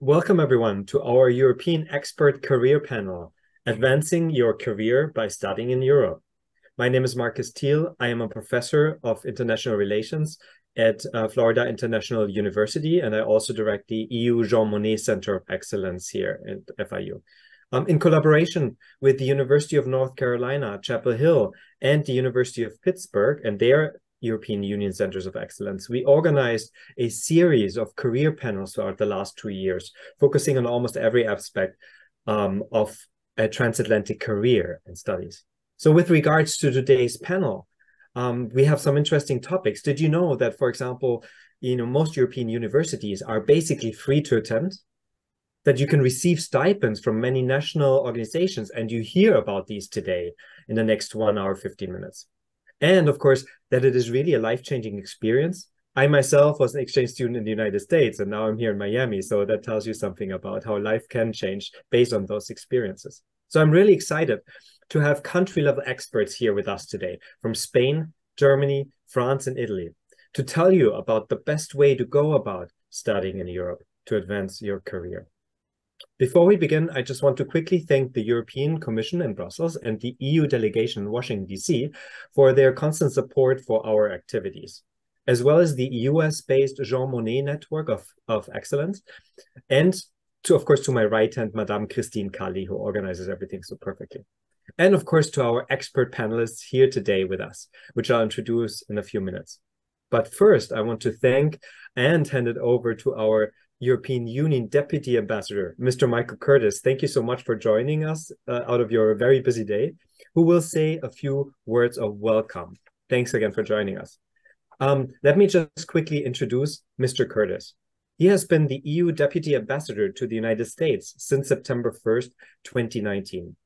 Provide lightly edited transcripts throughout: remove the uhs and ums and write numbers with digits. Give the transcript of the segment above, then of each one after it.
Welcome, everyone, to our European Expert Career Panel, Advancing Your Career by Studying in Europe. My name is Marcus Thiel. I am a professor of international relations at Florida International University, and I also direct the EU Jean Monnet Center of Excellence here at FIU. In collaboration with the University of North Carolina, Chapel Hill, and the University of Pittsburgh and their European Union Centers of Excellence, we organized a series of career panels throughout the last 2 years, focusing on almost every aspect of a transatlantic career and studies. So with regards to today's panel, we have some interesting topics. Did you know that, for example, most European universities are basically free to attend? That you can receive stipends from many national organizations, and you hear about these today in the next 1 hour, 15 minutes. And of course, that it is really a life-changing experience. I myself was an exchange student in the United States, and now I'm here in Miami. So that tells you something about how life can change based on those experiences. So I'm really excited to have country-level experts here with us today from Spain, Germany, France, and Italy to tell you about the best way to go about studying in Europe to advance your career. Before we begin, I just want to quickly thank the European Commission in Brussels and the EU delegation in Washington, D.C. for their constant support for our activities, as well as the US-based Jean Monnet network of excellence, and of course, to my right hand, Madame Christine Kali, who organizes everything so perfectly. And of course, to our expert panelists here today with us, which I'll introduce in a few minutes. But first, I want to thank and hand it over to our European Union Deputy Ambassador, Mr. Michael Curtis. Thank you so much for joining us out of your very busy day, who will say a few words of welcome. Thanks again for joining us. Let me just quickly introduce Mr. Curtis. He has been the EU Deputy Ambassador to the United States since September 1st, 2019.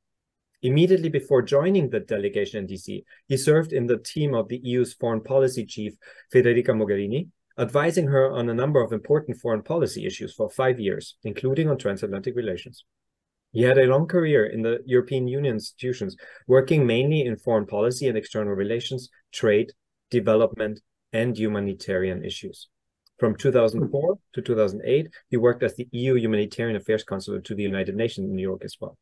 Immediately before joining the delegation in DC, he served in the team of the EU's foreign policy chief, Federica Mogherini, advising her on a number of important foreign policy issues for 5 years, including on transatlantic relations. He had a long career in the European Union institutions, working mainly in foreign policy and external relations, trade, development, and humanitarian issues. From 2004 to 2008, he worked as the EU Humanitarian Affairs Consulate to the United Nations in New York as well.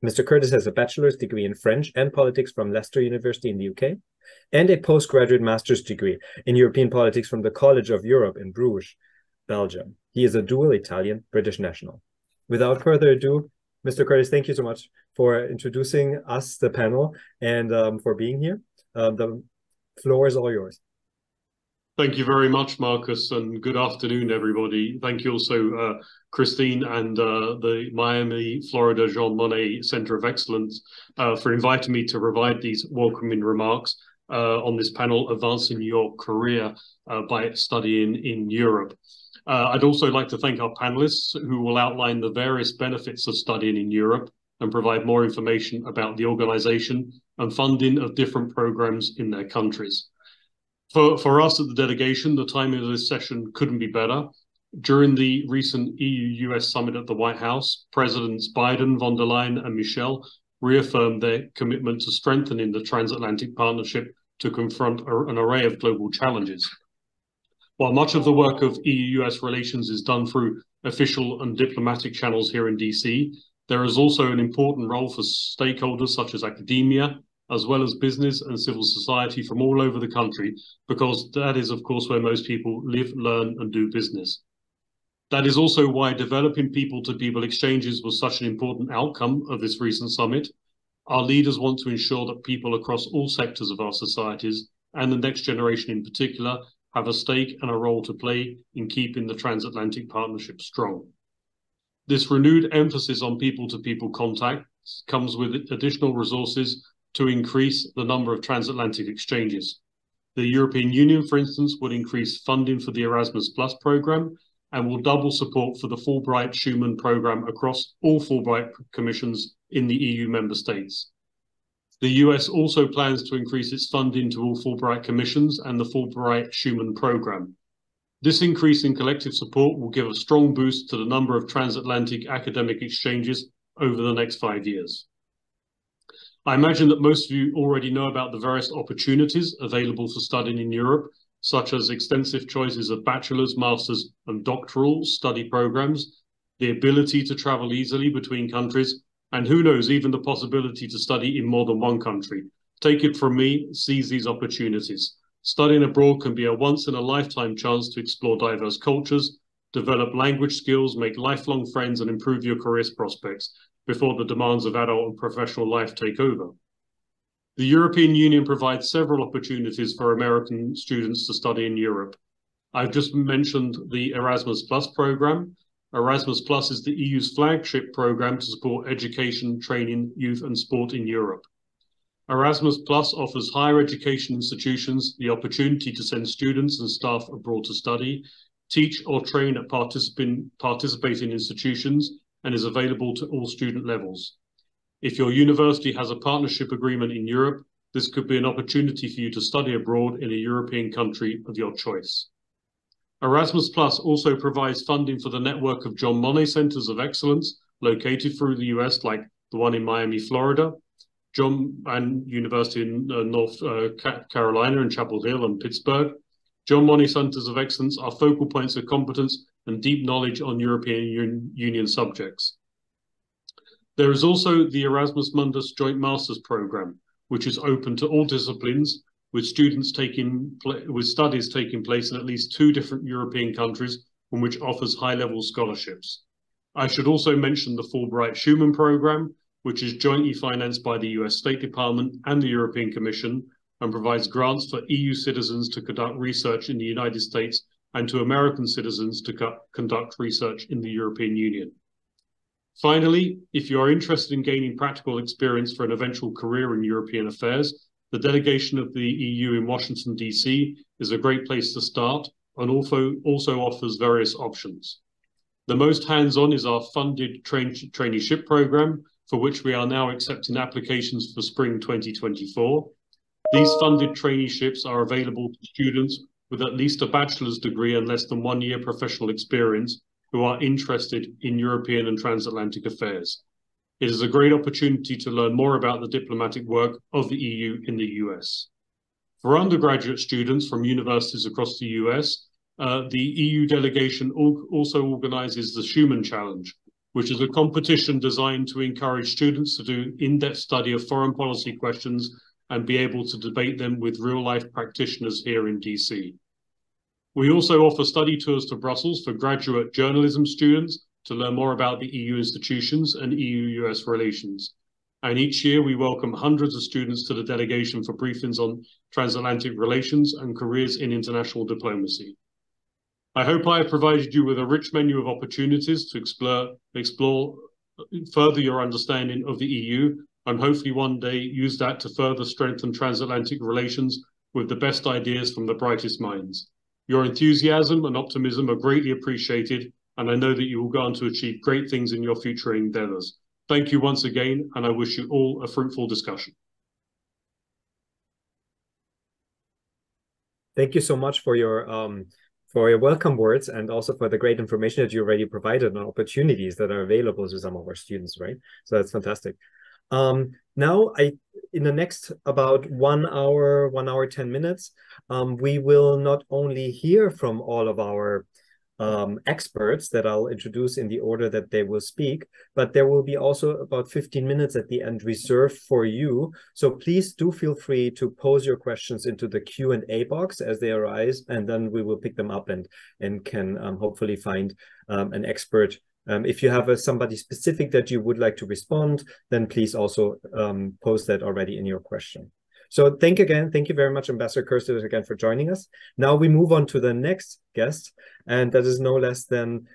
Mr. Curtis has a bachelor's degree in French and politics from Leicester University in the UK, and a postgraduate master's degree in European politics from the College of Europe in Bruges, Belgium. He is a dual Italian-British national. Without further ado, Mr. Curtis, thank you so much for introducing us, the panel, and for being here. The floor is all yours. Thank you very much, Marcus, and good afternoon, everybody. Thank you also, Christine and the Miami, Florida Jean Monnet Center of Excellence for inviting me to provide these welcoming remarks on this panel, Advancing Your Career by Studying in Europe. I'd also like to thank our panelists who will outline the various benefits of studying in Europe and provide more information about the organization and funding of different programs in their countries. For us at the delegation, the timing of this session couldn't be better. During the recent EU-US summit at the White House, Presidents Biden, von der Leyen, and Michel reaffirmed their commitment to strengthening the transatlantic partnership to confront an array of global challenges. While much of the work of EU-US relations is done through official and diplomatic channels here in DC, there is also an important role for stakeholders such as academia, as well as business and civil society from all over the country, because that is, of course, where most people live, learn, and do business. That is also why developing people-to-people exchanges was such an important outcome of this recent summit. Our leaders want to ensure that people across all sectors of our societies, and the next generation in particular, have a stake and a role to play in keeping the transatlantic partnership strong. This renewed emphasis on people-to-people contact comes with additional resources to increase the number of transatlantic exchanges. The European Union, for instance, would increase funding for the Erasmus Plus program and will double support for the Fulbright-Schumann program across all Fulbright commissions in the EU member states. The US also plans to increase its funding to all Fulbright commissions and the Fulbright-Schumann program. This increase in collective support will give a strong boost to the number of transatlantic academic exchanges over the next 5 years. I imagine that most of you already know about the various opportunities available for studying in Europe, such as extensive choices of bachelor's, master's, and doctoral study programs, the ability to travel easily between countries, and who knows, even the possibility to study in more than one country. Take it from me, seize these opportunities. Studying abroad can be a once-in-a-lifetime chance to explore diverse cultures, develop language skills, make lifelong friends, and improve your career prospects before the demands of adult and professional life take over. The European Union provides several opportunities for American students to study in Europe. I've just mentioned the Erasmus Plus program. Erasmus Plus is the EU's flagship program to support education, training, youth, and sport in Europe. Erasmus Plus offers higher education institutions the opportunity to send students and staff abroad to study, teach or train at participating institutions, and is available to all student levels. If your university has a partnership agreement in Europe, this could be an opportunity for you to study abroad in a European country of your choice. Erasmus Plus also provides funding for the network of John Monnet Centers of Excellence located through the US, like the one in Miami, Florida, and University in North Carolina in Chapel Hill and Pittsburgh. John Monnet Centers of Excellence are focal points of competence and deep knowledge on European Union subjects. There is also the Erasmus Mundus Joint Masters Program, which is open to all disciplines, with studies taking place in at least 2 different European countries, and which offers high-level scholarships. I should also mention the Fulbright Schumann Program, which is jointly financed by the US State Department and the European Commission, and provides grants for EU citizens to conduct research in the United States and to American citizens to conduct research in the European Union. Finally, if you are interested in gaining practical experience for an eventual career in European affairs, the delegation of the EU in Washington, D.C. is a great place to start and also offers various options. The most hands-on is our funded traineeship program, for which we are now accepting applications for spring 2024. These funded traineeships are available to students with at least a bachelor's degree and less than 1 year professional experience who are interested in European and transatlantic affairs. It is a great opportunity to learn more about the diplomatic work of the EU in the US. For undergraduate students from universities across the US, the EU delegation also organizes the Schumann Challenge, which is a competition designed to encourage students to do in-depth study of foreign policy questions and be able to debate them with real-life practitioners here in DC. We also offer study tours to Brussels for graduate journalism students to learn more about the EU institutions and EU-US relations. And each year we welcome hundreds of students to the delegation for briefings on transatlantic relations and careers in international diplomacy. I hope I have provided you with a rich menu of opportunities to explore further your understanding of the EU, and hopefully one day use that to further strengthen transatlantic relations with the best ideas from the brightest minds. Your enthusiasm and optimism are greatly appreciated, and I know that you will go on to achieve great things in your future endeavors. Thank you once again, and I wish you all a fruitful discussion. Thank you so much for your welcome words, and also for the great information that you already provided on opportunities that are available to some of our students, right? So that's fantastic. Now, in the next about 1 hour, 10 minutes, we will not only hear from all of our experts that I'll introduce in the order that they will speak, but there will be also about 15 minutes at the end reserved for you. So please do feel free to pose your questions into the Q&A box as they arise, and then we will pick them up and can hopefully find an expert. If you have somebody specific that you would like to respond, then please also post that already in your question. So thank you very much, Ambassador Kirsten, again for joining us. Now we move on to the next guest, and that is no less than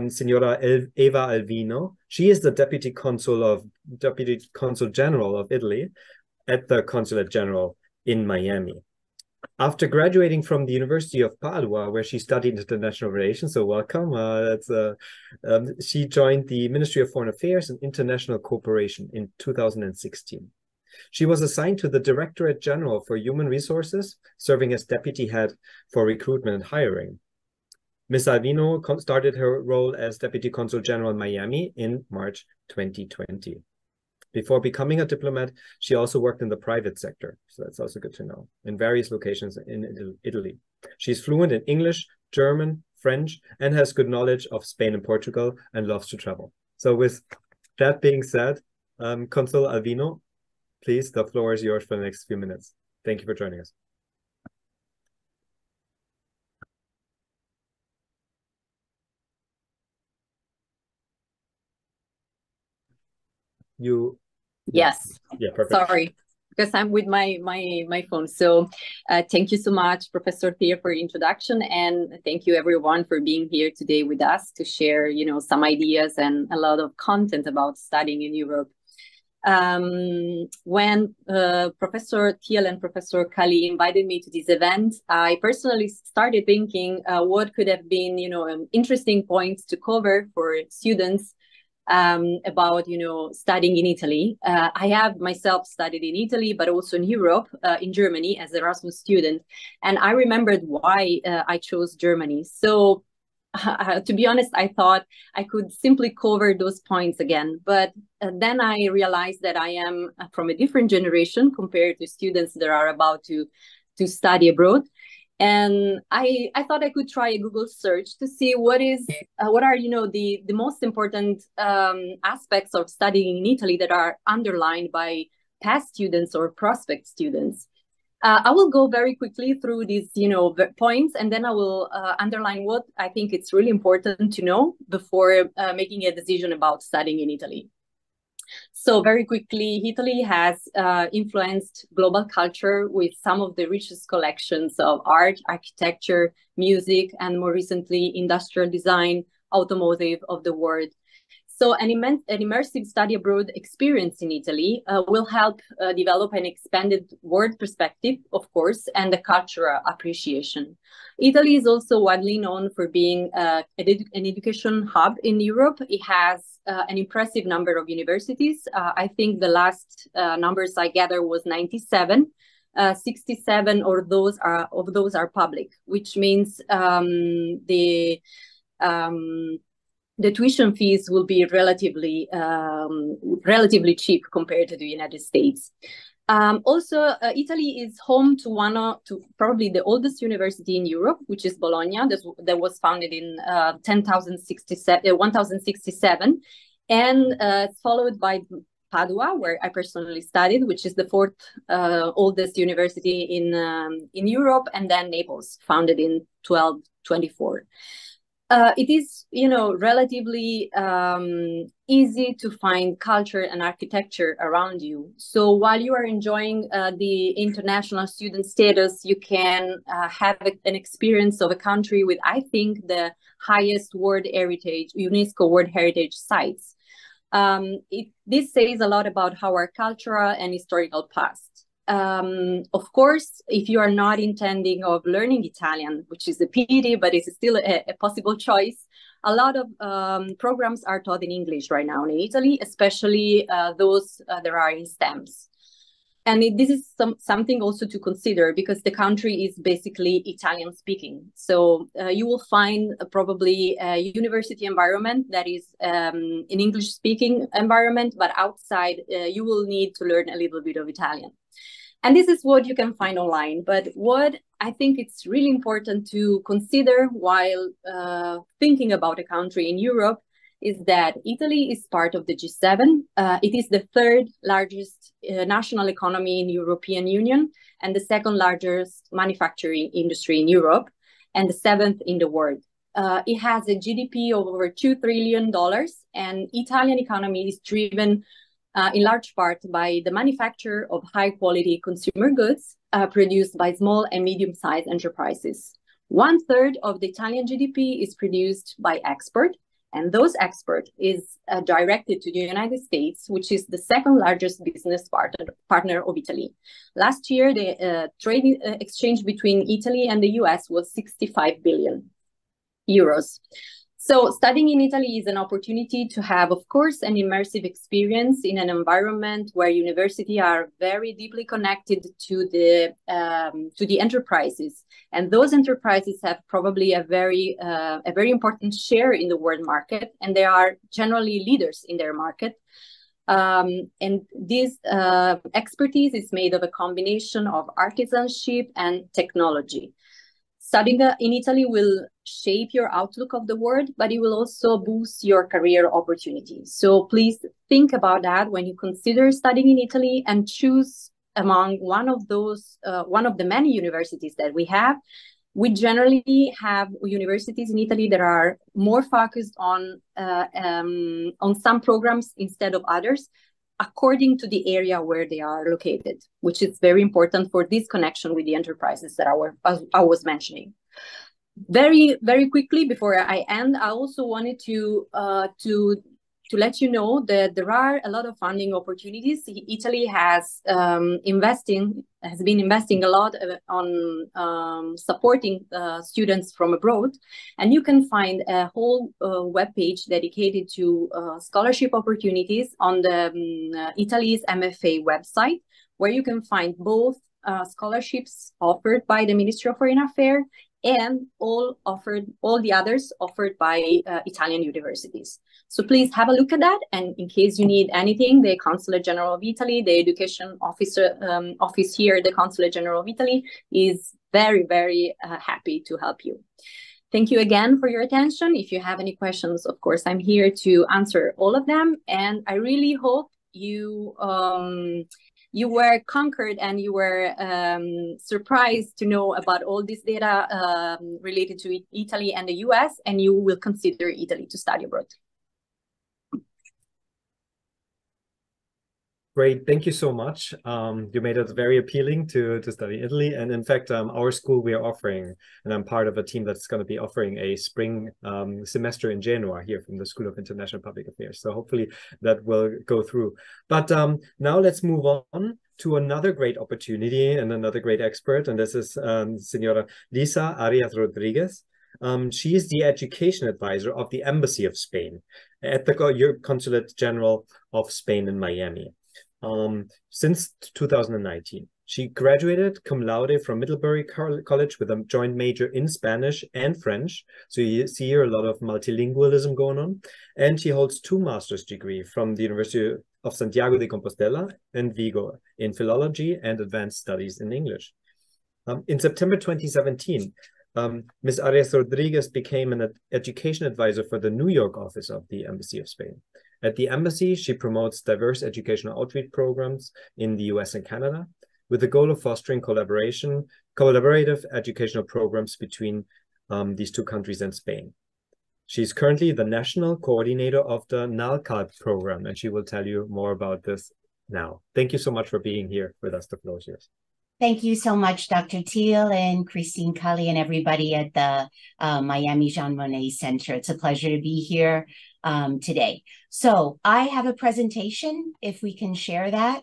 Signora Eva Alvino. She is the Deputy Consul General of Italy at the Consulate General in Miami. After graduating from the University of Padua, where she studied international relations, so welcome, she joined the Ministry of Foreign Affairs and International Cooperation in 2016. She was assigned to the Directorate General for Human Resources, serving as Deputy Head for Recruitment and Hiring. Ms. Alvino started her role as Deputy Consul General in Miami in March 2020. Before becoming a diplomat, she also worked in the private sector, so that's also good to know, in various locations in Italy. She's fluent in English, German, French, and has good knowledge of Spain and Portugal and loves to travel. So with that being said, Consul Alvino, please, the floor is yours for the next few minutes. Thank you for joining us. Yes. Yeah, perfect. Sorry, because I'm with my phone. So thank you so much, Professor Thier, for your introduction, and thank you everyone for being here today with us to share, some ideas and a lot of content about studying in Europe. When Professor Thiel and Professor Kali invited me to this event, I personally started thinking what could have been, interesting points to cover for students about, studying in Italy. I have myself studied in Italy, but also in Europe, in Germany as an Erasmus student. And I remembered why I chose Germany. So to be honest, I thought I could simply cover those points again. But then I realized that I am from a different generation compared to students that are about to study abroad. And I thought I could try a Google search to see what are the most important aspects of studying in Italy that are underlined by past students or prospect students. I will go very quickly through these points, and then I will underline what I think it's really important to know before making a decision about studying in Italy. So very quickly, Italy has influenced global culture with some of the richest collections of art, architecture, music, and more recently, industrial design, automotive of the world. So an immersive study abroad experience in Italy will help develop an expanded world perspective, of course, and a cultural appreciation. Italy is also widely known for being an education hub in Europe. It has an impressive number of universities. I think the last numbers I gathered was 97. 67 of those are public, which means the tuition fees will be relatively cheap compared to the United States. Also, Italy is home to probably the oldest university in Europe, which is Bologna, that was founded in 1067, and followed by Padua, where I personally studied, which is the fourth oldest university in Europe, and then Naples, founded in 1224. It is, relatively easy to find culture and architecture around you. So while you are enjoying the international student status, you can have an experience of a country with, I think, the highest UNESCO World Heritage sites. This says a lot about our cultural and historical past. Of course, if you are not intending of learning Italian, which is a pity, but it's still a possible choice, a lot of programs are taught in English right now in Italy, especially those that are in STEMs. And this is something also to consider because the country is basically Italian speaking. So you will find probably a university environment that is an English speaking environment, but outside you will need to learn a little bit of Italian. And this is what you can find online. But what I think it's really important to consider while thinking about a country in Europe is that Italy is part of the G7. It is the third largest national economy in European Union and the second largest manufacturing industry in Europe and the seventh in the world. It has a GDP of over $2 trillion, and Italian economy is driven in large part by the manufacture of high-quality consumer goods produced by small and medium-sized enterprises. 1/3 of the Italian GDP is produced by export, and those export is directed to the United States, which is the second largest business partner of Italy. Last year, the trade exchange between Italy and the US was 65 billion euros. So studying in Italy is an opportunity to have, of course, an immersive experience in an environment where universities are very deeply connected to the enterprises, and those enterprises have probably a very important share in the world market, and they are generally leaders in their market. And this expertise is made of a combination of artisanship and technology. Studying in Italy will shape your outlook of the world, but it will also boost your career opportunities. So please think about that when you consider studying in Italy, and choose among one of the many universities that we have. We generally have universities in Italy that are more focused on some programs instead of others, according to the area where they are located, which is very important for this connection with the enterprises that I was mentioning. Very, very quickly before I end, I also wanted to let you know that there are a lot of funding opportunities. Italy has been investing a lot on supporting students from abroad, and you can find a whole webpage dedicated to scholarship opportunities on the Italy's MFA website, where you can find both scholarships offered by the Ministry of Foreign Affairs and all the others offered by Italian universities. So please have a look at that. And in case you need anything, the Consulate General of Italy, the education office here at the Consulate General of Italy is very, very happy to help you. Thank you again for your attention. If you have any questions, of course, I'm here to answer all of them. And I really hope you were conquered and you were surprised to know about all this data related to Italy and the US, and you will consider Italy to study abroad. Great, thank you so much. You made it very appealing to study Italy. And in fact, our school, we are offering, and I'm part of a team that's going to be offering a spring semester in Genoa here from the School of International Public Affairs. So hopefully that will go through. But now let's move on to another great opportunity and another great expert. And this is Senora Lisa Arias Rodriguez. She is the education advisor of the Embassy of Spain at the Consulate General of Spain in Miami. Since 2019. She graduated cum laude from Middlebury College with a joint major in Spanish and French. So you see here a lot of multilingualism going on. And she holds 2 master's degrees from the University of Santiago de Compostela and Vigo in philology and advanced studies in English. In September 2017, Ms. Arias Rodriguez became an education advisor for the New York office of the Embassy of Spain. At the embassy, she promotes diverse educational outreach programs in the US and Canada, with the goal of fostering collaborative educational programs between these 2 countries and Spain. She's currently the national coordinator of the NALCAD program, and she will tell you more about this now. Thank you so much for being here with us. The floor is yours. Thank you so much, Dr. Thiel and Christine Cully and everybody at the Miami Jean Monnet Center. It's a pleasure to be here today. So I have a presentation, if we can share that.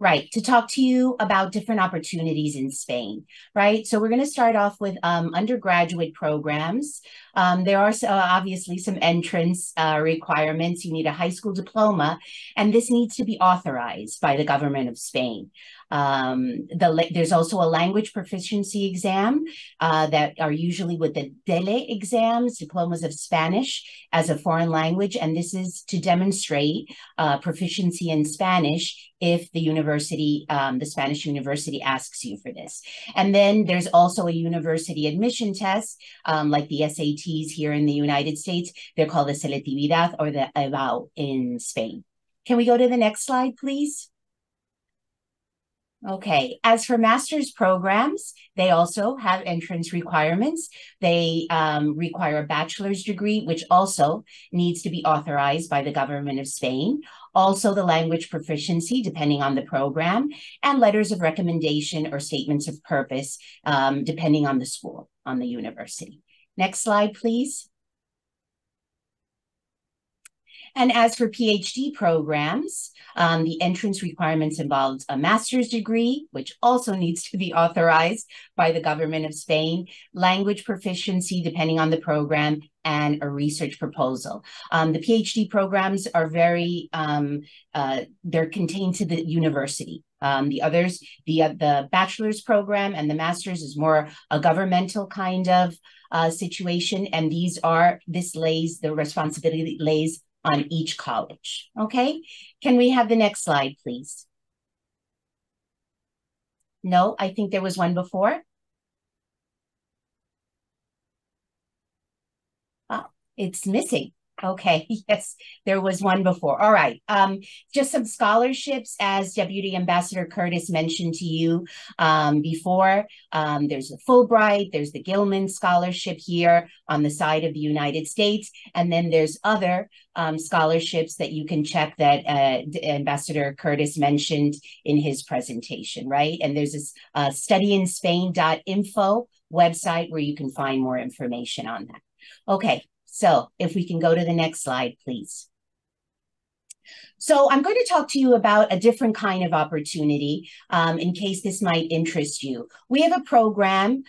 Right, to talk to you about different opportunities in Spain, right? So we're going to start off with undergraduate programs. There are obviously some entrance requirements. You need a high school diploma, and this needs to be authorized by the government of Spain. There's also a language proficiency exam that are usually with the DELE exams, diplomas of Spanish as a foreign language, and this is to demonstrate proficiency in Spanish if the university, the Spanish university asks you for this. And then there's also a university admission test, like the SATs here in the United States. They're called the selectividad or the eval in Spain. Can we go to the next slide, please? Okay, as for master's programs, they also have entrance requirements. They require a bachelor's degree, which also needs to be authorized by the government of Spain. Also the language proficiency, depending on the program, and letters of recommendation or statements of purpose, depending on the school, on the university. Next slide, please. And as for PhD programs, the entrance requirements involves a master's degree, which also needs to be authorized by the government of Spain, language proficiency, depending on the program, and a research proposal. The PhD programs are very, they're contained to the university. The others, the bachelor's program and the master's is more a governmental kind of situation. And the responsibility lays on each college. Okay, can we have the next slide, please? No, I think there was one before. It's missing. Okay, yes, there was one before. All right, just some scholarships, as Deputy Ambassador Curtis mentioned to you before. There's the Fulbright, there's the Gilman Scholarship here on the side of the United States, and then there's other scholarships that you can check that Ambassador Curtis mentioned in his presentation, right? And there's this studyInSpain.info website where you can find more information on that. Okay. So if we can go to the next slide, please. So I'm going to talk to you about a different kind of opportunity in case this might interest you. We have a program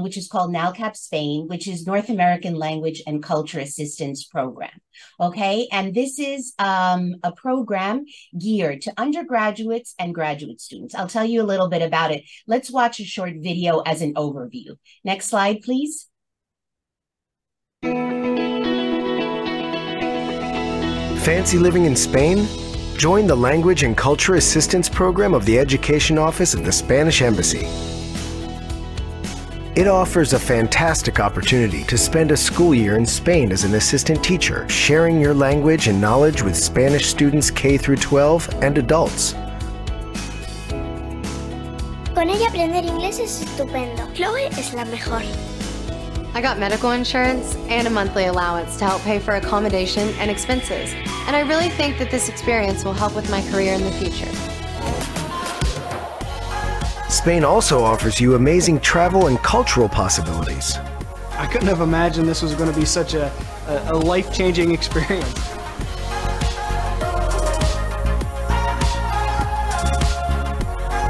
which is called NALCAP Spain, which is North American Language and Culture Assistance Program. Okay, and this is a program geared to undergraduates and graduate students. I'll tell you a little bit about it. Let's watch a short video as an overview. Next slide, please. Fancy living in Spain? Join the Language and Culture Assistance Program of the Education Office of the Spanish Embassy. It offers a fantastic opportunity to spend a school year in Spain as an assistant teacher, sharing your language and knowledge with Spanish students K through 12 and adults. Con ella aprender inglés es estupendo. Lowe es la mejor. I got medical insurance and a monthly allowance to help pay for accommodation and expenses, and I really think that this experience will help with my career in the future. Spain also offers you amazing travel and cultural possibilities. I couldn't have imagined this was going to be such a life-changing experience.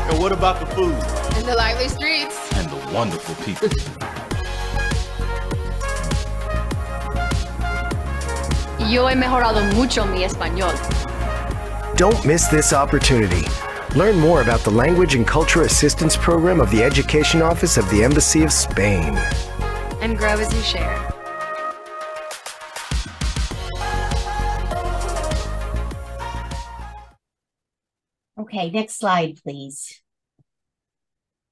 And what about the food? And the lively streets. And the wonderful people. Yo he mejorado mucho mi español. Don't miss this opportunity. Learn more about the Language and Culture Assistance Program of the Education Office of the Embassy of Spain. And grow as you share. Okay, next slide, please.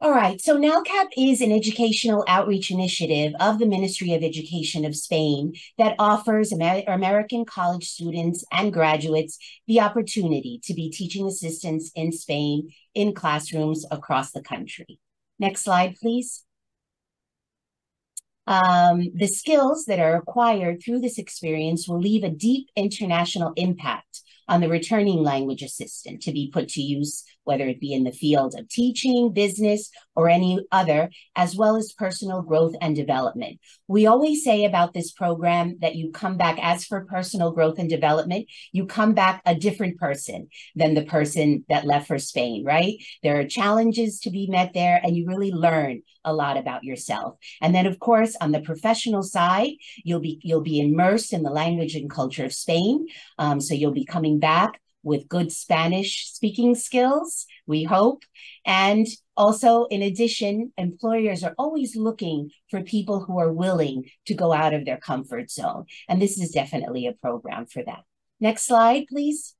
All right, so NALCAP is an educational outreach initiative of the Ministry of Education of Spain that offers American college students and graduates the opportunity to be teaching assistants in Spain in classrooms across the country. Next slide, please. The skills that are acquired through this experience will leave a deep international impact on the returning language assistant to be put to use, whether it be in the field of teaching, business, or any other, as well as personal growth and development. We always say about this program that you come back, as for personal growth and development, you come back a different person than the person that left for Spain, right? There are challenges to be met there, and you really learn a lot about yourself. And then, of course, on the professional side, you'll be immersed in the language and culture of Spain. So you'll be coming back with good Spanish speaking skills, we hope. And also, in addition, employers are always looking for people who are willing to go out of their comfort zone. And this is definitely a program for that. Next slide, please.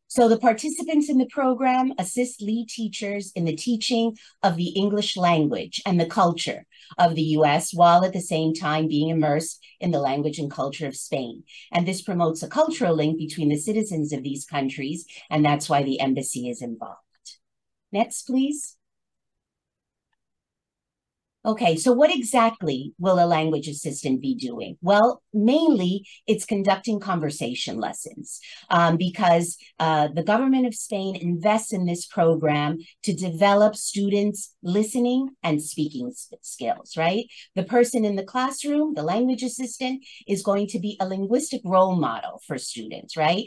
So the participants in the program assist lead teachers in the teaching of the English language and the culture of the US, while at the same time being immersed in the language and culture of Spain. And this promotes a cultural link between the citizens of these countries, and that's why the embassy is involved. Next, please. Okay, so what exactly will a language assistant be doing? Well, mainly it's conducting conversation lessons because the government of Spain invests in this program to develop students' listening and speaking skills, right? The person in the classroom, the language assistant, is going to be a linguistic role model for students, right?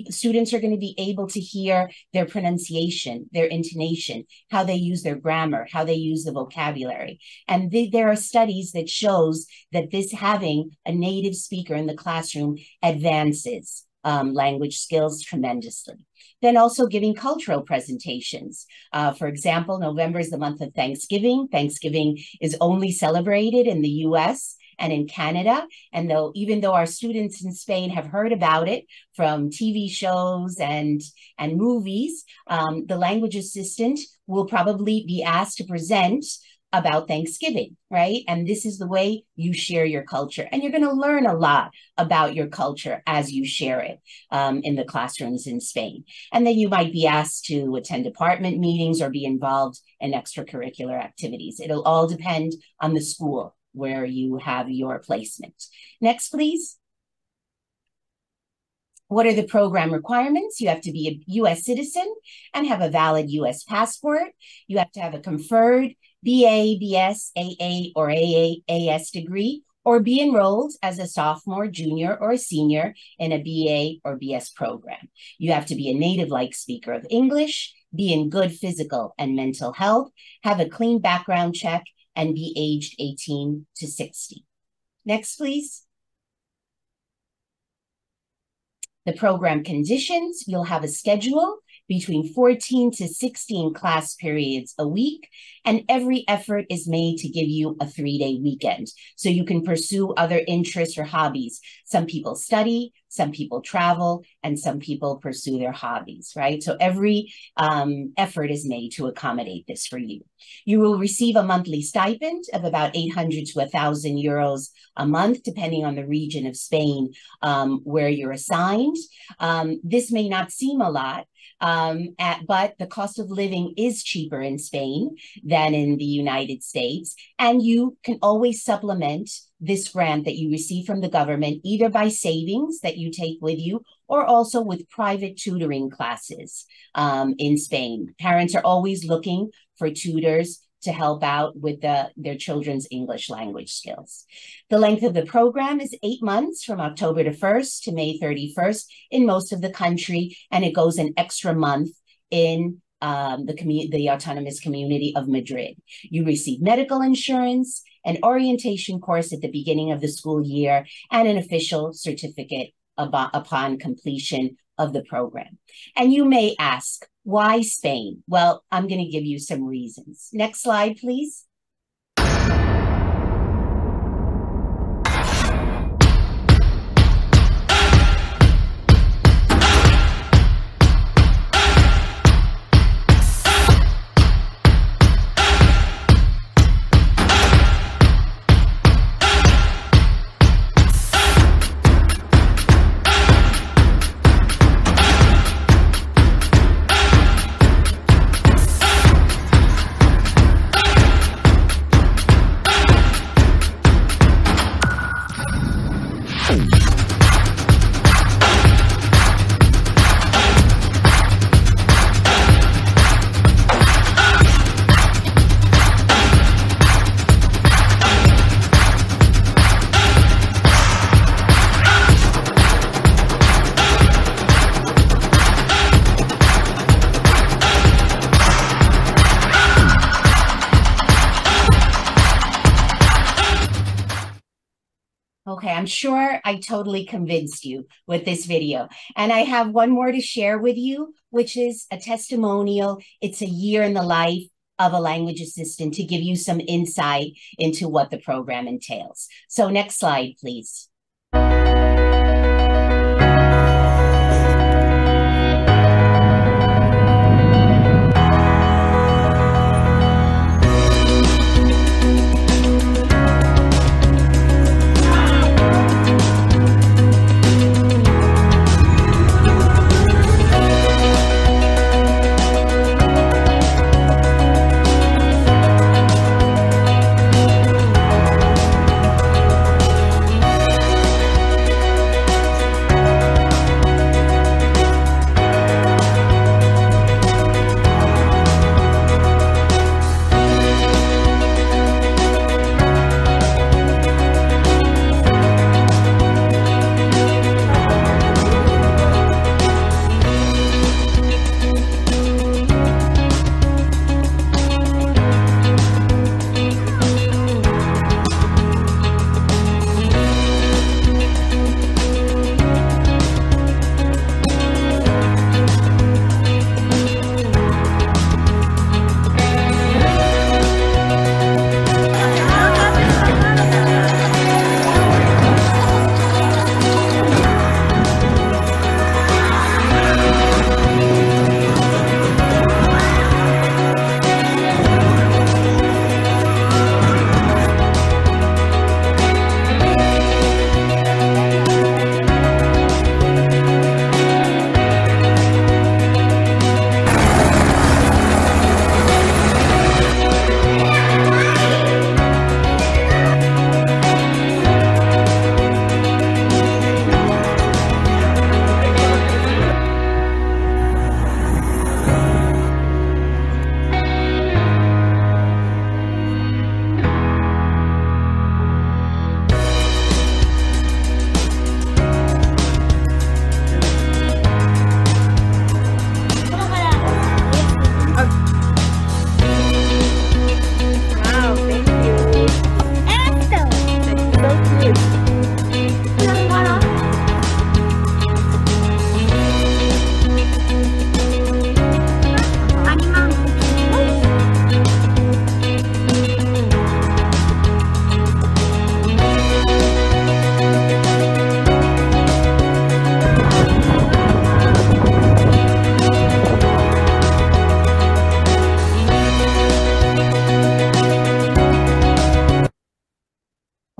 Students are going to be able to hear their pronunciation, their intonation, how they use their grammar, how they use the vocabulary. And there are studies that shows that this having a native speaker in the classroom advances language skills tremendously. Then also giving cultural presentations. For example, November is the month of Thanksgiving. Thanksgiving is only celebrated in the US and in Canada. And even though our students in Spain have heard about it from TV shows and movies, the language assistant will probably be asked to present about Thanksgiving, right? And this is the way you share your culture. And you're going to learn a lot about your culture as you share it in the classrooms in Spain. And then you might be asked to attend department meetings or be involved in extracurricular activities. It'll all depend on the school where you have your placement. Next, please. What are the program requirements? You have to be a U.S. citizen and have a valid U.S. passport. You have to have a conferred BA, BS, AA, or AAS degree, or be enrolled as a sophomore, junior, or a senior in a BA or BS program. You have to be a native-like speaker of English, be in good physical and mental health, have a clean background check, and be aged 18 to 60. Next, please. The program conditions, you'll have a schedule between 14 to 16 class periods a week, and every effort is made to give you a 3-day weekend so you can pursue other interests or hobbies. Some people study, some people travel, and some people pursue their hobbies, right? So every effort is made to accommodate this for you. You will receive a monthly stipend of about 800 to 1,000 euros a month, depending on the region of Spain where you're assigned. This may not seem a lot, but the cost of living is cheaper in Spain than in the United States. And you can always supplement this grant that you receive from the government, either by savings that you take with you or also with private tutoring classes in Spain. Parents are always looking for tutors to help out with their children's English language skills. The length of the program is 8 months from October the 1st to May 31st in most of the country, and it goes an extra month in the autonomous community of Madrid. You receive medical insurance, an orientation course at the beginning of the school year, and an official certificate upon completion of the program. And you may ask, why Spain? Well, I'm going to give you some reasons. Next slide, please. Okay, I'm sure I totally convinced you with this video. And I have one more to share with you, which is a testimonial. It's a year in the life of a language assistant to give you some insight into what the program entails. So next slide, please.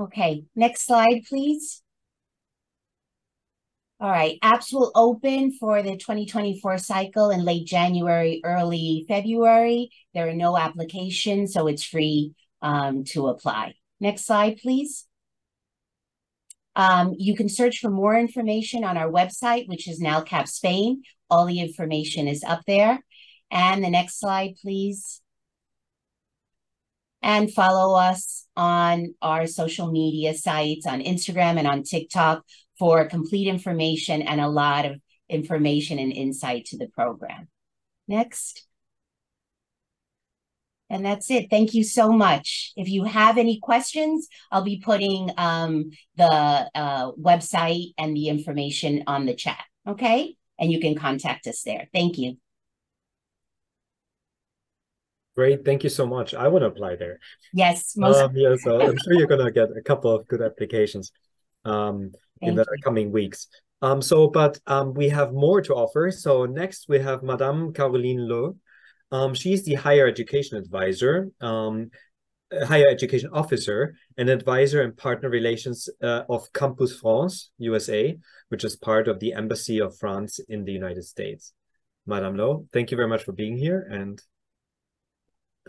Okay, next slide, please. All right, apps will open for the 2024 cycle in late January, early February. There are no applications, so it's free to apply. Next slide, please. You can search for more information on our website, which is NALCAP Spain. All the information is up there. And the next slide, please. And follow us on our social media sites on Instagram and on TikTok for complete information and a lot of information and insight to the program. Next. And that's it. Thank you so much. If you have any questions, I'll be putting the website and the information on the chat, okay? And you can contact us there. Thank you. Great, thank you so much. I want to apply there. Yes, yeah, so I'm sure you're gonna get a couple of good applications in the coming weeks. But we have more to offer. So next we have Madame Caroline Lowe. She's the higher education advisor, higher education officer, and advisor and partner relations of Campus France, USA, which is part of the Embassy of France in the United States. Madame Lowe, thank you very much for being here. And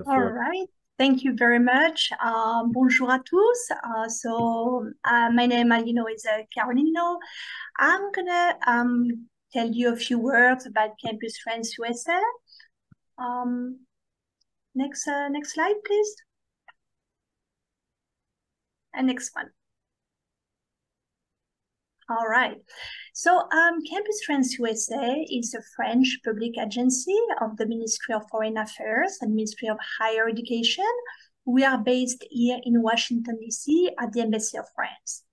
all right, thank you very much. Bonjour à tous. My name, is Caroline Lowe. I'm gonna tell you a few words about Campus France USA. Next slide, please. And next one. All right. So Campus France USA is a French public agency of the Ministry of Foreign Affairs and Ministry of Higher Education. We are based here in Washington, D.C. at the Embassy of France.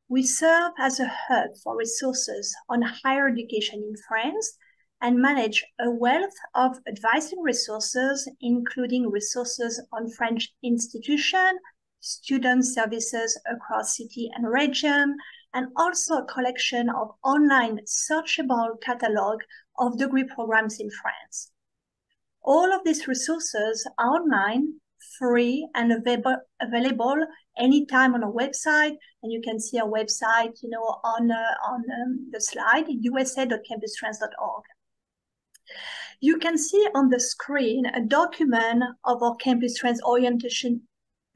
We serve as a hub for resources on higher education in France and manage a wealth of advising resources, including resources on French institutions, student services across city and region, and also a collection of online searchable catalog of degree programs in France. All of these resources are online, free, and available anytime on our website. And you can see our website, on the slide, usa.campusfrance.org. You can see on the screen a document of our Campus France orientation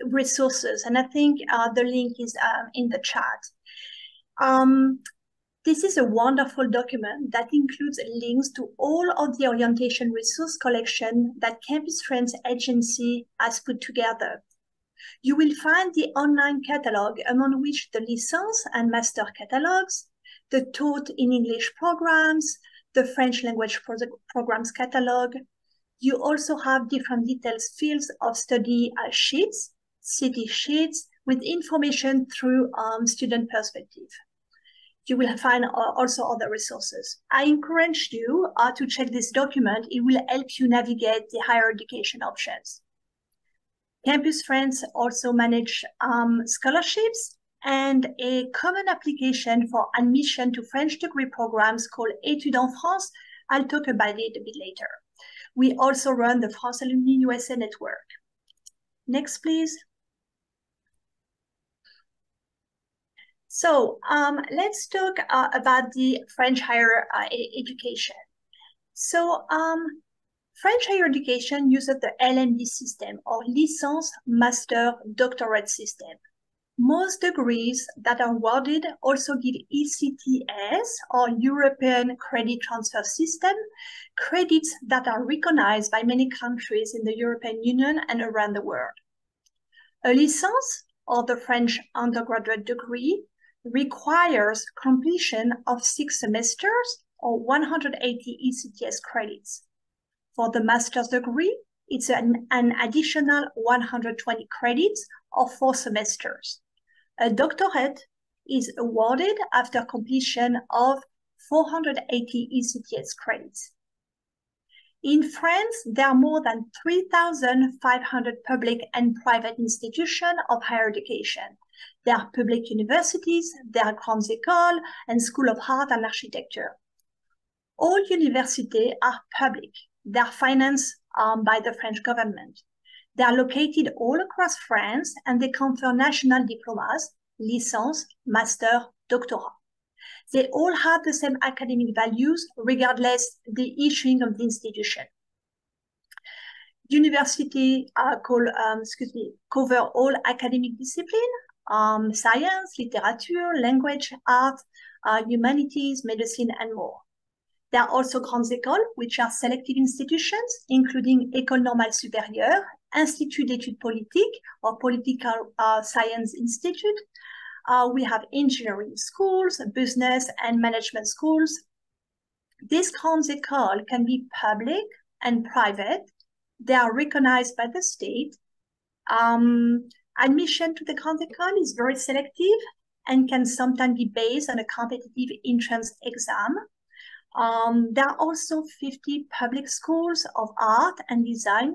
resources, and I think the link is in the chat. This is a wonderful document that includes links to all of the orientation resource collection that Campus France Agency has put together. You will find the online catalog, among which the license and master catalogs, the taught in English programs, the French language programs catalog. You also have different details fields of study sheets, city sheets, with information through student perspective. You will find also other resources. I encourage you to check this document. It will help you navigate the higher education options. Campus France also manage scholarships and a common application for admission to French degree programs called Études en France. I'll talk about it a bit later. We also run the France Alumni USA network. Next, please. So let's talk about the French higher education. So French higher education uses the LMD system, or Licence, Master, Doctorate system. Most degrees that are awarded also give ECTS, or European Credit Transfer System, credits that are recognized by many countries in the European Union and around the world. A licence, or the French undergraduate degree, requires completion of 6 semesters or 180 ECTS credits. For the master's degree, it's an additional 120 credits or 4 semesters. A doctorate is awarded after completion of 480 ECTS credits. In France, there are more than 3,500 public and private institutions of higher education. There are public universities, there are grandes écoles, and School of Art and Architecture. All universities are public. They are financed by the French government. They are located all across France and they confer national diplomas, licence, master, doctoral. They all have the same academic values regardless the issuing of the institution. University cover all academic discipline, science, literature, language, art, humanities, medicine, and more. There are also grandes écoles, which are selected institutions, including École Normale Supérieure, Institut d'études politiques, or Political Science Institute. We have engineering schools, business and management schools. These grandes écoles can be public and private. They are recognized by the state. Admission to the grande école is very selective and can sometimes be based on a competitive entrance exam. There are also 50 public schools of art and design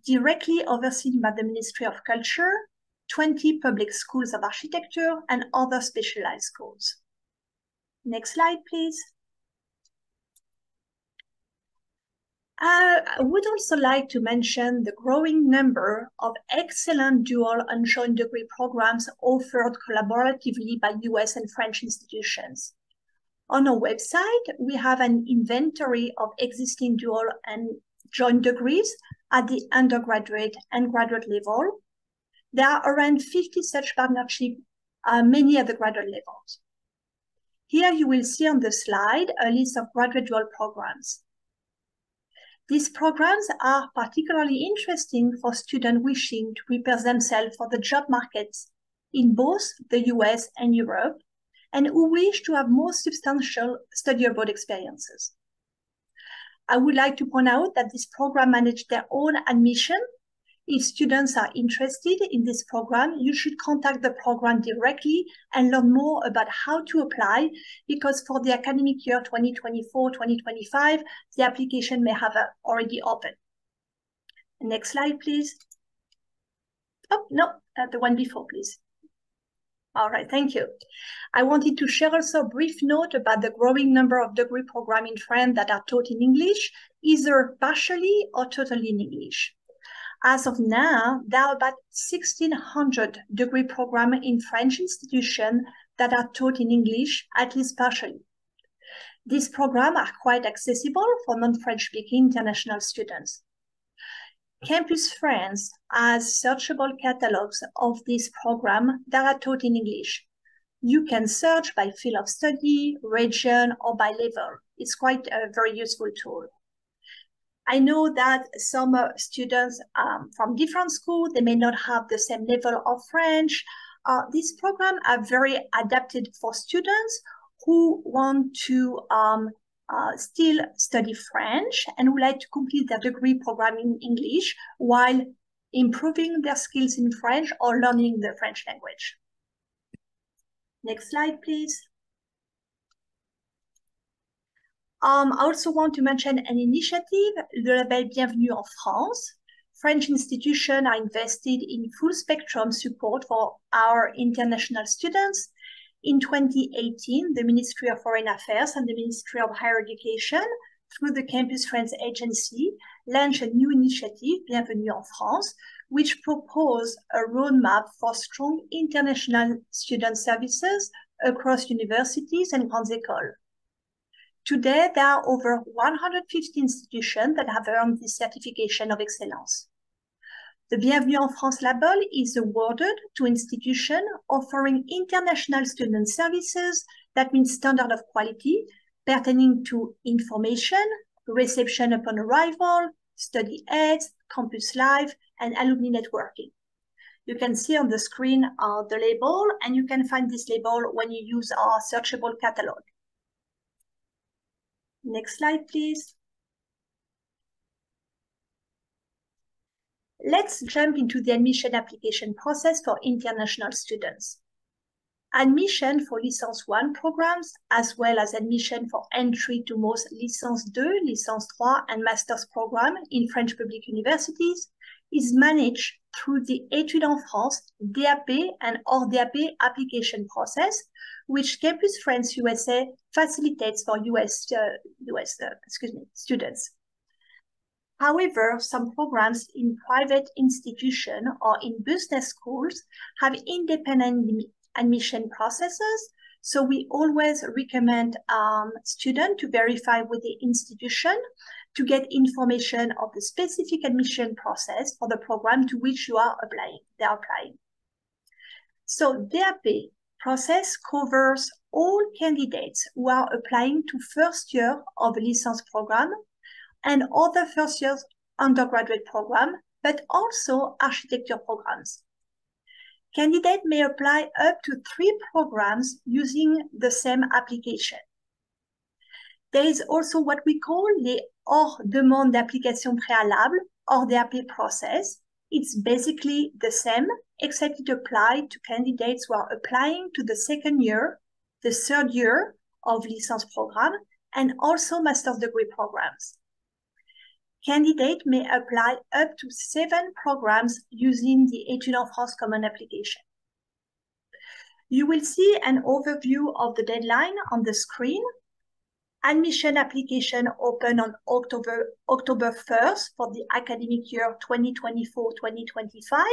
directly overseen by the Ministry of Culture, 20 public schools of architecture, and other specialized schools. Next slide, please. I would also like to mention the growing number of excellent dual and joint degree programs offered collaboratively by US and French institutions. On our website, we have an inventory of existing dual and joint degrees at the undergraduate and graduate level. There are around 50 such partnerships, many at the graduate levels. Here you will see on the slide a list of graduate dual programs. These programs are particularly interesting for students wishing to prepare themselves for the job markets in both the US and Europe, and who wish to have more substantial study abroad experiences. I would like to point out that this program manages their own admission. If students are interested in this program, you should contact the program directly and learn more about how to apply, because for the academic year 2024-2025, the application may have already opened. Next slide, please. Oh, no, the one before, please. All right, thank you. I wanted to share also a brief note about the growing number of degree programs in France that are taught in English, either partially or totally in English. As of now, there are about 1,600 degree programs in French institutions that are taught in English, at least partially. These programs are quite accessible for non-French speaking international students. Campus France has searchable catalogs of these programs that are taught in English. You can search by field of study, region, or by level. It's quite a very useful tool. I know that some students from different schools, they may not have the same level of French. These programs are very adapted for students who want to still study French and would like to complete their degree program in English while improving their skills in French or learning the French language. Next slide, please. I also want to mention an initiative, Le Label Bienvenue en France. French institutions are invested in full spectrum support for our international students. In 2018, the Ministry of Foreign Affairs and the Ministry of Higher Education, through the Campus France Agency, launched a new initiative, Bienvenue en France, which proposed a roadmap for strong international student services across universities and grandes écoles. Today, there are over 150 institutions that have earned this certification of excellence. The Bienvenue en France label is awarded to institutions offering international student services, that means standard of quality, pertaining to information, reception upon arrival, study aids, campus life, and alumni networking. You can see on the screen the label, and you can find this label when you use our searchable catalog. Next slide, please. Let's jump into the admission application process for international students. Admission for Licence 1 programs, as well as admission for entry to most Licence 2, Licence 3, and Master's program in French public universities, is managed through the Études en France, DAP, and hors DAP application process, which Campus France USA facilitates for US students. However, some programs in private institutions or in business schools have independent admission processes. So we always recommend students to verify with the institution to get information of the specific admission process for the program to which they are applying. So DAP process covers all candidates who are applying to first year of a license program and other first year undergraduate program, but also architecture programs. Candidates may apply up to 3 programs using the same application. There is also what we call the hors demande d'application préalable, or DAP process. It's basically the same, except it applies to candidates who are applying to the second year, the third year of license program, and also master's degree programs. Candidates may apply up to 7 programs using the Études en France Common Application. You will see an overview of the deadline on the screen. Admission application open on October 1st for the academic year 2024-2025.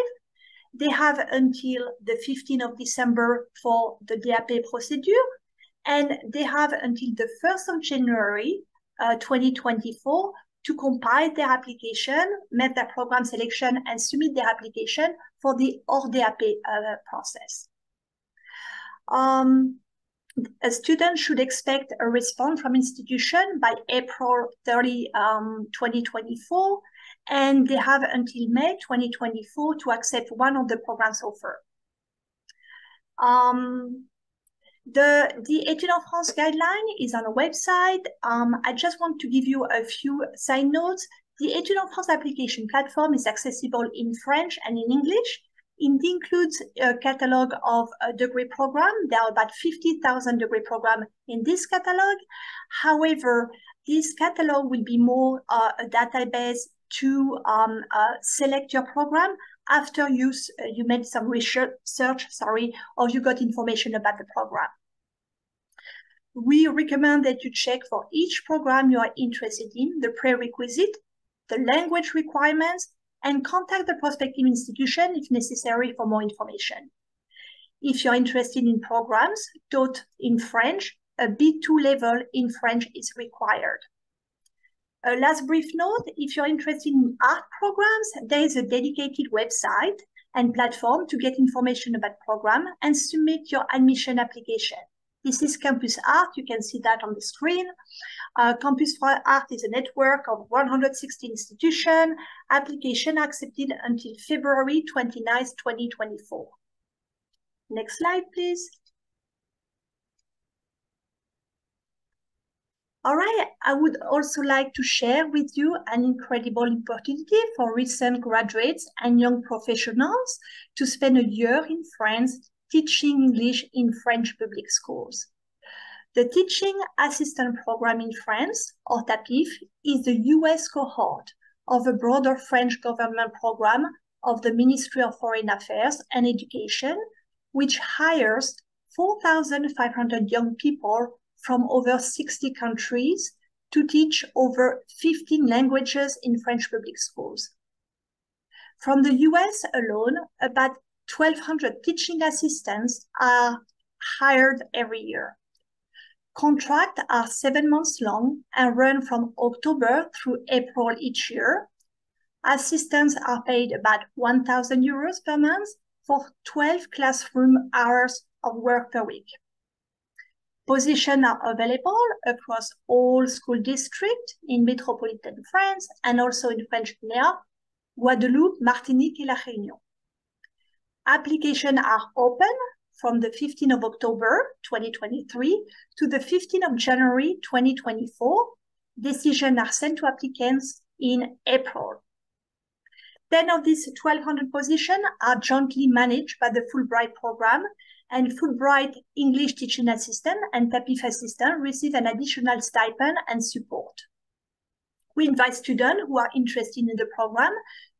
They have until the 15th of December for the DAP procedure, and they have until the 1st of January 2024 to compile their application, make their program selection, and submit their application for the hors DAP process. A student should expect a response from institution by April 30, 2024, and they have until May 2024 to accept one of the programs offered. The Études en France guideline is on a website. I just want to give you a few side notes. The Études en France application platform is accessible in French and in English. It includes a catalog of a degree program. There are about 50,000 degree programs in this catalog. However, this catalog will be more a database to select your program after you made some research, or you got information about the program. We recommend that you check for each program you are interested in, the prerequisite, the language requirements, and contact the prospective institution if necessary for more information. If you're interested in programs taught in French, a B2 level in French is required. A last brief note, if you're interested in art programs, there is a dedicated website and platform to get information about program and submit your admission application. This is Campus Art. You can see that on the screen. Campus Art is a network of 160 institutions. Application accepted until February 29, 2024. Next slide, please. All right, I would also like to share with you an incredible opportunity for recent graduates and young professionals to spend a year in France teaching English in French public schools. The Teaching Assistant Program in France, or TAPIF, is the US cohort of a broader French government program of the Ministry of Foreign Affairs and Education, which hires 4,500 young people from over 60 countries to teach over 15 languages in French public schools. From the US alone, about 1,200 teaching assistants are hired every year. Contracts are 7 months long and run from October through April each year. Assistants are paid about 1,000 euros per month for 12 classroom hours of work per week. Positions are available across all school districts in metropolitan France and also in French Guiana, Guadeloupe, Martinique, and La Réunion. Applications are open from the 15th of October 2023 to the 15th of January 2024. Decisions are sent to applicants in April. 10 of these 1,200 positions are jointly managed by the Fulbright program, and Fulbright English teaching assistant and TAPIF assistant receive an additional stipend and support. We invite students who are interested in the program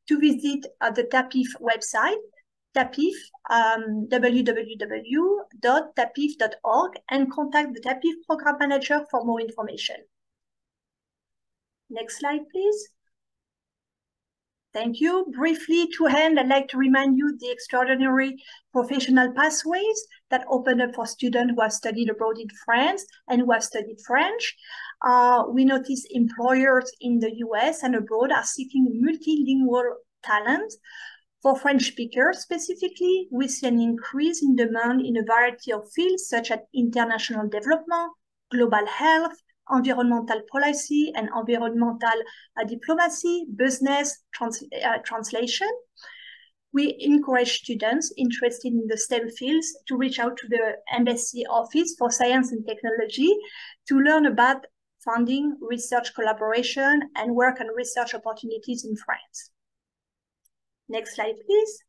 to visit the TAPIF website, TAPIF, www.tapif.org, and contact the TAPIF program manager for more information. Next slide, please. Thank you. Briefly, to end, I'd like to remind you the extraordinary professional pathways that open up for students who have studied abroad in France and who have studied French. We notice employers in the US and abroad are seeking multilingual talent. For French speakers specifically, we see an increase in demand in a variety of fields such as international development, global health, environmental policy and environmental diplomacy, business, translation. We encourage students interested in the STEM fields to reach out to the Embassy Office for Science and Technology to learn about funding, research collaboration, and work and research opportunities in France. Next slide, please.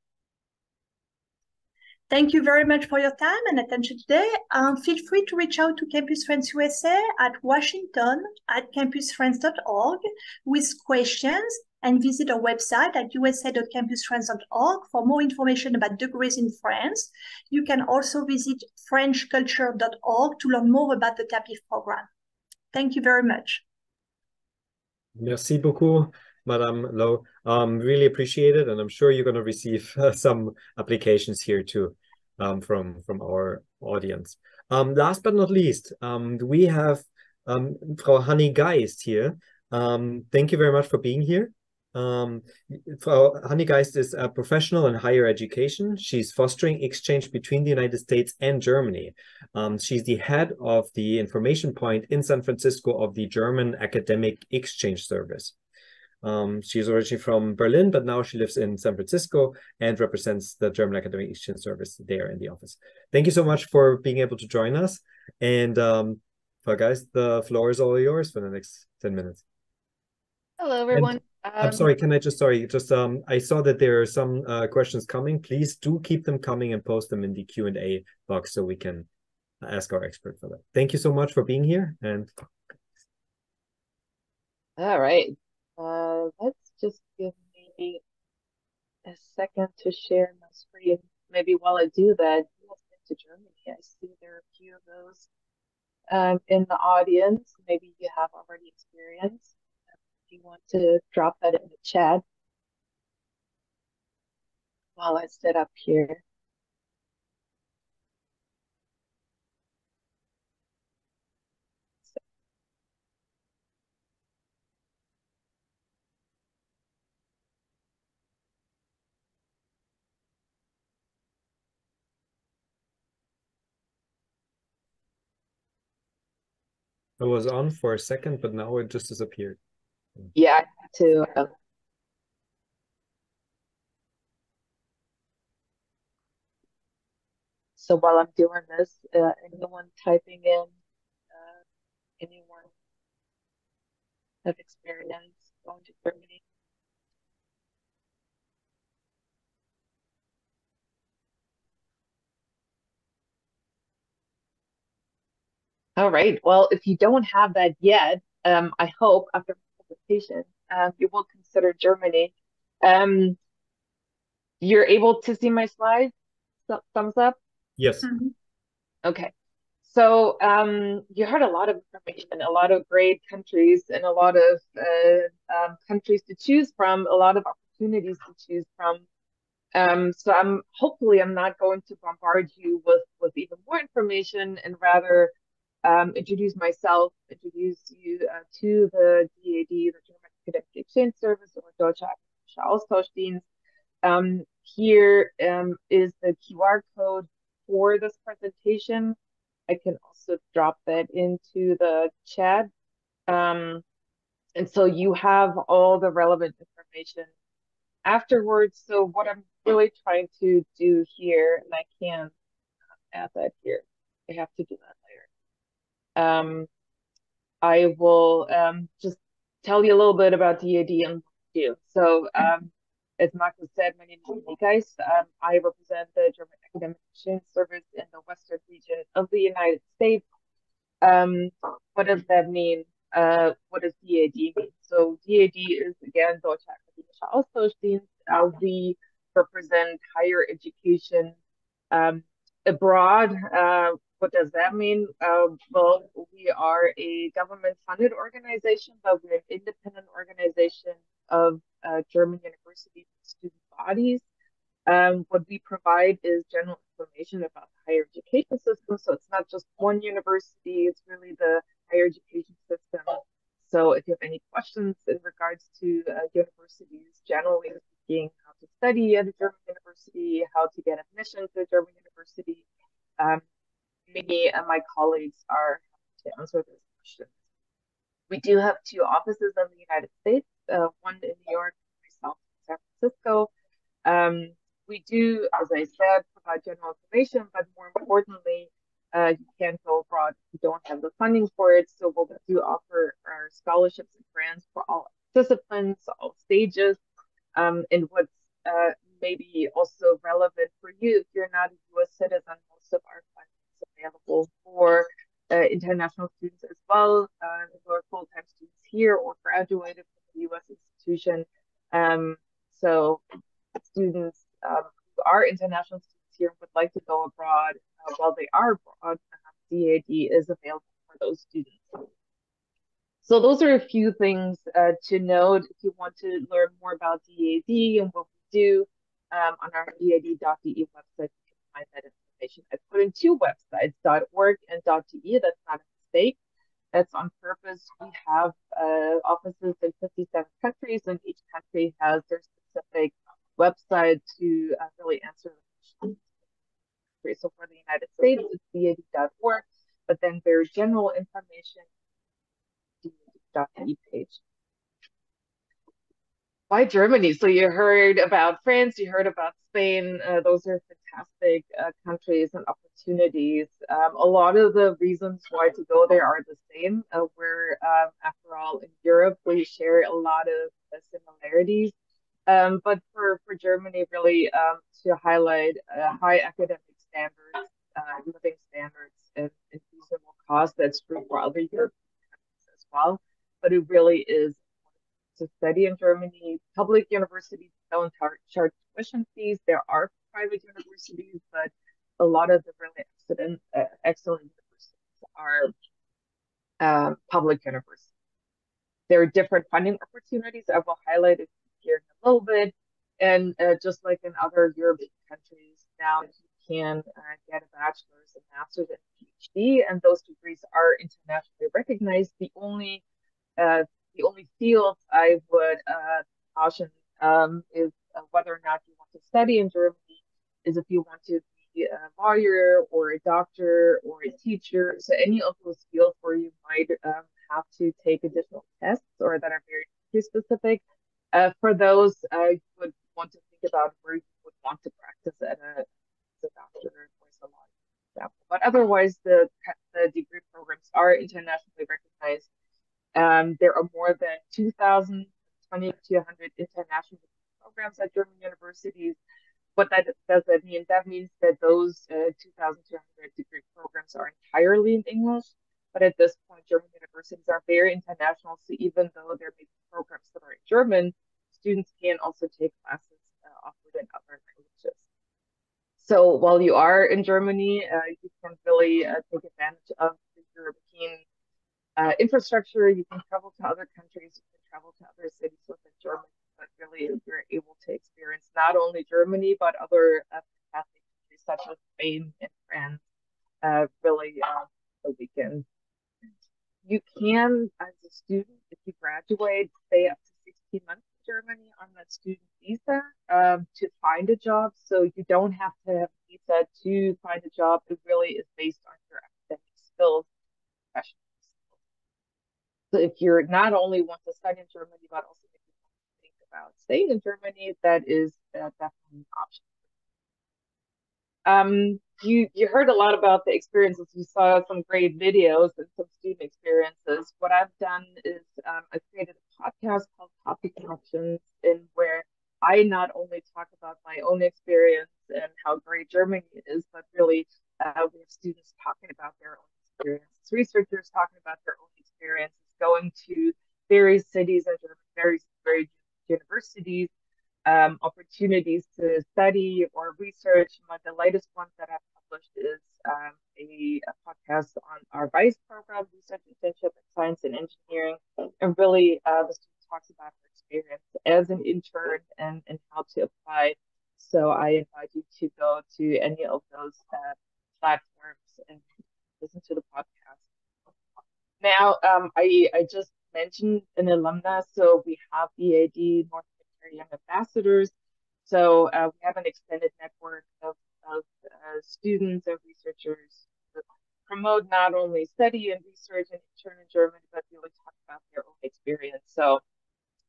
Thank you very much for your time and attention today. Feel free to reach out to Campus France USA at washington@campusfrance.org with questions and visit our website at usa.campusfrance.org for more information about degrees in France. You can also visit frenchculture.org to learn more about the TAPIF program. Thank you very much. Merci beaucoup, Madame Lowe. Really appreciate it, and I'm sure you're going to receive some applications here too from our audience. Last but not least, we have Frau Hanni Geist here. Thank you very much for being here. Frau Hanni Geist is a professional in higher education. She's fostering exchange between the United States and Germany. She's the head of the information point in San Francisco of the German Academic Exchange Service. She's originally from Berlin, but now she lives in San Francisco and represents the German Academic Exchange Service there in the office. Thank you so much for being able to join us. And guys, the floor is all yours for the next 10 minutes. Hello, everyone. I'm sorry, I saw that there are some questions coming. Please do keep them coming and post them in the Q&A box so we can ask our expert for that. Thank you so much for being here. And all right. Let's just give me a second to share my screen. Maybe while I do that, to Germany, I see there are a few of those in the audience. Maybe you have already experienced. If you want to drop that in the chat while I set up here. it was on for a second, but now it just disappeared. Yeah, I had to. So while I'm doing this, anyone typing in, anyone have experience going to Germany? All right. Well, if you don't have that yet, I hope after my presentation, you will consider Germany. You're able to see my slides? Thumbs up? Yes. Okay. So you heard a lot of information, a lot of great countries, and a lot of countries to choose from, a lot of opportunities to choose from. So hopefully I'm not going to bombard you with even more information, and rather introduce you to the DAD, the German Academic Exchange Service, or Deutsche Akademische Austauschdienst. Here is the QR code for this presentation. I can also drop that into the chat. And so you have all the relevant information afterwards. So what I'm really trying to do here, and I can add that here, I have to do that later. I will just tell you a little bit about DAD and what we do. So as Marcus said, my name is Hanni Geist. I represent the German Academic Exchange Service in the Western region of the United States. What does that mean? What does DAD mean? So DAD is, again, Deutsche Akademische Austauschdienst. We represent higher education abroad. What does that mean? Well, we are a government-funded organization, but we're an independent organization of German university student bodies. What we provide is general information about the higher education system. So it's not just one university, it's really the higher education system. So if you have any questions in regards to universities, generally speaking, how to study at a German university, how to get admission to a German university, me and my colleagues are happy to answer those questions. We do have 2 offices in the United States, one in New York, myself in San Francisco. We do, as I said, provide general information, but more importantly, you can't go abroad if you don't have the funding for it. So what we do offer are scholarships and grants for all disciplines, all stages, and what's maybe also relevant for you if you're not a U.S. citizen. Most of our funding is available for international students as well, who are full-time students here or graduated from the U.S. institution. So students who are international students here would like to go abroad while they are abroad, DAD is available for those students. So those are a few things to note if you want to learn more about DAD and what we do on our DAD.de website. You can find that information. I put in 2 websites, .org and .de. That's not a mistake. That's on purpose. We have offices in 57 countries, and each country has their specific website to really answer the questions. So for the United States, it's DAD.org, but then there's general information, DAD.de page. Why Germany? So you heard about France, you heard about Spain. Those are fantastic countries and opportunities. A lot of the reasons why to go there are the same. We're, after all, in Europe, we share a lot of similarities. But for Germany, really to highlight high academic standards, living standards, and reasonable cost. That's true for other European countries as well. But it really is to study in Germany. Public universities don't charge tuition fees. There are private universities, but a lot of the really excellent universities are public universities. There are different funding opportunities. I will highlight it here in a little bit. And just like in other European countries, now you can get a bachelor's, a master's, and a PhD, and those degrees are internationally recognized. The only field I would caution is whether or not you want to study in Germany is if you want to be a lawyer or a doctor or a teacher. So any of those fields where you might have to take additional tests or that are very specific. For those, you would want to think about where you would want to practice as a doctor or as a lawyer, for example. But otherwise, the degree programs are internationally recognized. There are more than 2,000, 2,200 international programs at German universities. What that does that mean? That means that those 2,200 degree programs are entirely in English. But at this point, German universities are very international. So even though they're making programs that are in German, students can also take classes offered in other languages. So while you are in Germany, you can really take advantage of the European infrastructure. You can travel to other countries, you can travel to other cities within Germany, but really you're able to experience not only Germany, but other fantastic countries such as Spain and France, really the weekend. You can, as a student, if you graduate, stay up to 16 months in Germany on that student visa to find a job. So you don't have to have a visa to find a job. It really is based on your academic skills, professional skills. So if you're not only want to study in Germany, but also if you want to think about staying in Germany, that is definitely an option. You heard a lot about the experiences. You saw some great videos and some student experiences. What I've done is I created a podcast called Topic Connections, in where I not only talk about my own experience and how great Germany is, but really we have students talking about their own experiences, researchers talking about their own experiences, going to various cities and various universities, opportunities to study or research. The latest one that I've published is a podcast on our VICE program, Research Internship in Science and Engineering, and really the student talks about her experience as an intern and how to apply. So I invite you to go to any of those platforms and listen to the podcast. Now, I just mentioned an alumna, so we have EAD North American Young Ambassadors. So we have an extended network of students and researchers that promote not only study and research and intern in Germany, but really talk about their own experience. So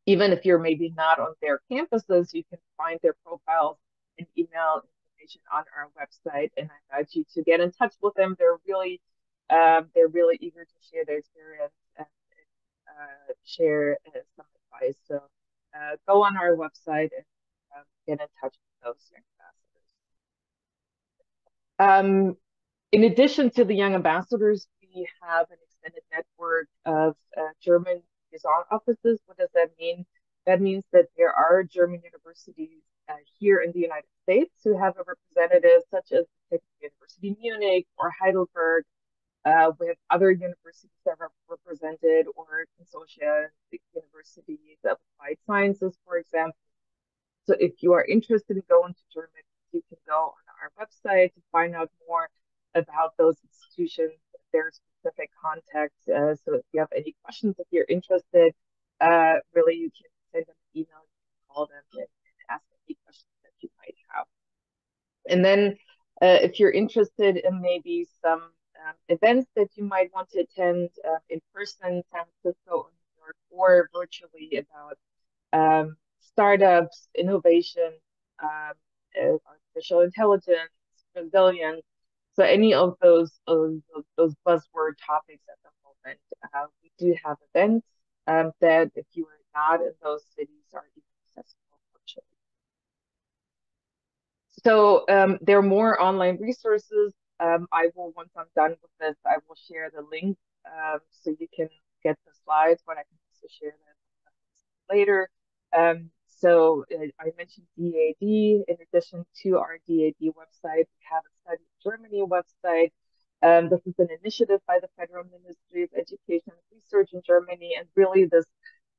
even if you're maybe not on their campuses, you can find their profiles and email information on our website. And I invite you to get in touch with them. They're really eager to share their experience and share some advice. So go on our website and get in touch with those young ambassadors. In addition to the young ambassadors, we have an extended network of German liaison offices. What does that mean? That means that there are German universities here in the United States who have a representative, such as the University of Munich or Heidelberg. We have other universities that are represented, or consortia, big universities of applied sciences, for example. So if you are interested in going to Germany, you can go on our website to find out more about those institutions, their specific contacts. So if you have any questions, if you're interested, really you can send them an email, you can call them and ask any questions that you might have. And then if you're interested in maybe some events that you might want to attend in person, San Francisco or New York, or virtually about startups, innovation, artificial intelligence, resilience. So any of those buzzword topics at the moment, we do have events that, if you are not in those cities, are even accessible virtually. So there are more online resources. I will, once I'm done with this, I will share the link so you can get the slides, but I can also share that later. So I mentioned DAD. In addition to our DAD website, we have a Study in Germany website. This is an initiative by the Federal Ministry of Education and Research in Germany, and really this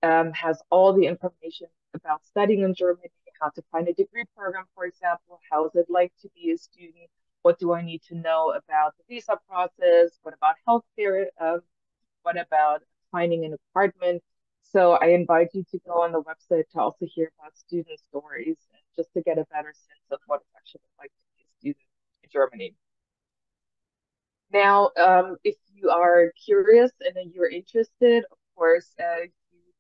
has all the information about studying in Germany, how to find a degree program, for example, how is it like to be a student, what do I need to know about the visa process, what about healthcare, what about finding an apartment. So I invite you to go on the website to also hear about student stories, and just to get a better sense of what it's actually like to be a student in Germany. Now, if you are curious and you're interested, of course, you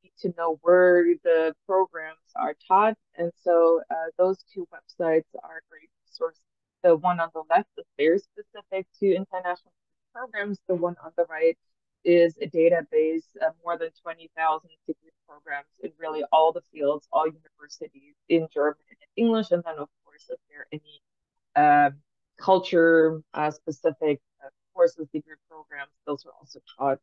need to know where the programs are taught. And so those two websites are great resources. The one on the left is very specific to international programs. The one on the right is a database of more than 20,000 degree programs in really all the fields, all universities in German and in English. And then, of course, if there are any culture specific courses, degree programs, those are also taught.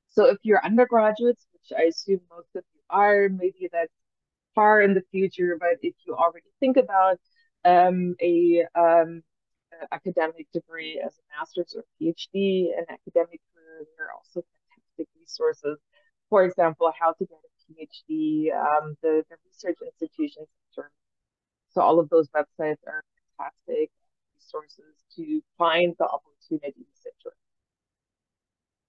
So if you're undergraduates, which I assume most of you are, maybe that's far in the future, but if you already think about a academic degree as a master's or PhD, an academic career, there are also fantastic resources. For example, how to get a PhD, the research institutions in Germany. So all of those websites are fantastic resources to find the opportunities in Germany.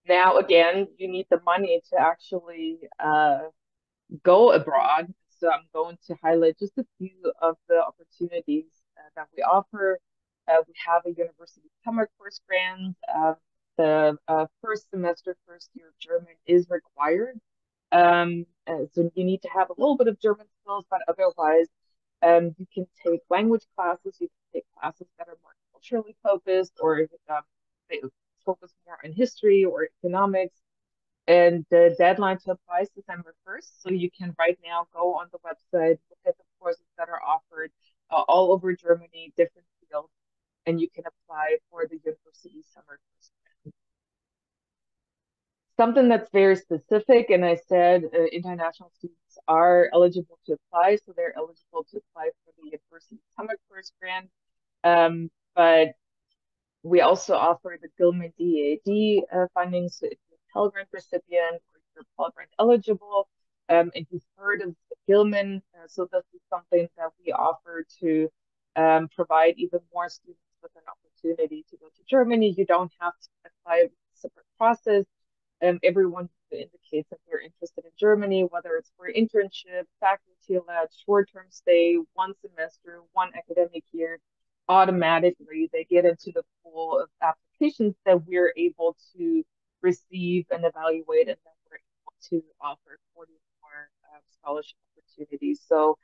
Now, again, you need the money to actually go abroad. So I'm going to highlight just a few of the opportunities that we offer. We have a university summer course grant. The first semester, first year of German is required. So you need to have a little bit of German skills, but otherwise you can take language classes, you can take classes that are more culturally focused, or they focus more on history or economics. And the deadline to apply is December 1st. So you can right now go on the website, look at the courses that are offered all over Germany, different fields, and you can apply for the university summer course. Something that's very specific, and I said international students are eligible to apply, so they're eligible to apply for the university summer course grant. But we also offer the Gilman DAD funding, so if you're a Pell Grant recipient or you're Pell Grant eligible, and you've heard of Gilman. So this is something that we offer to provide even more students with an opportunity to go to Germany. You don't have to apply a separate process. Everyone indicates that they're interested in Germany, whether it's for internship, faculty-led, short-term stay, 1 semester, 1 academic year, automatically they get into the pool of applications that we're able to receive and evaluate, and then we're able to offer 40 more scholarship opportunities. So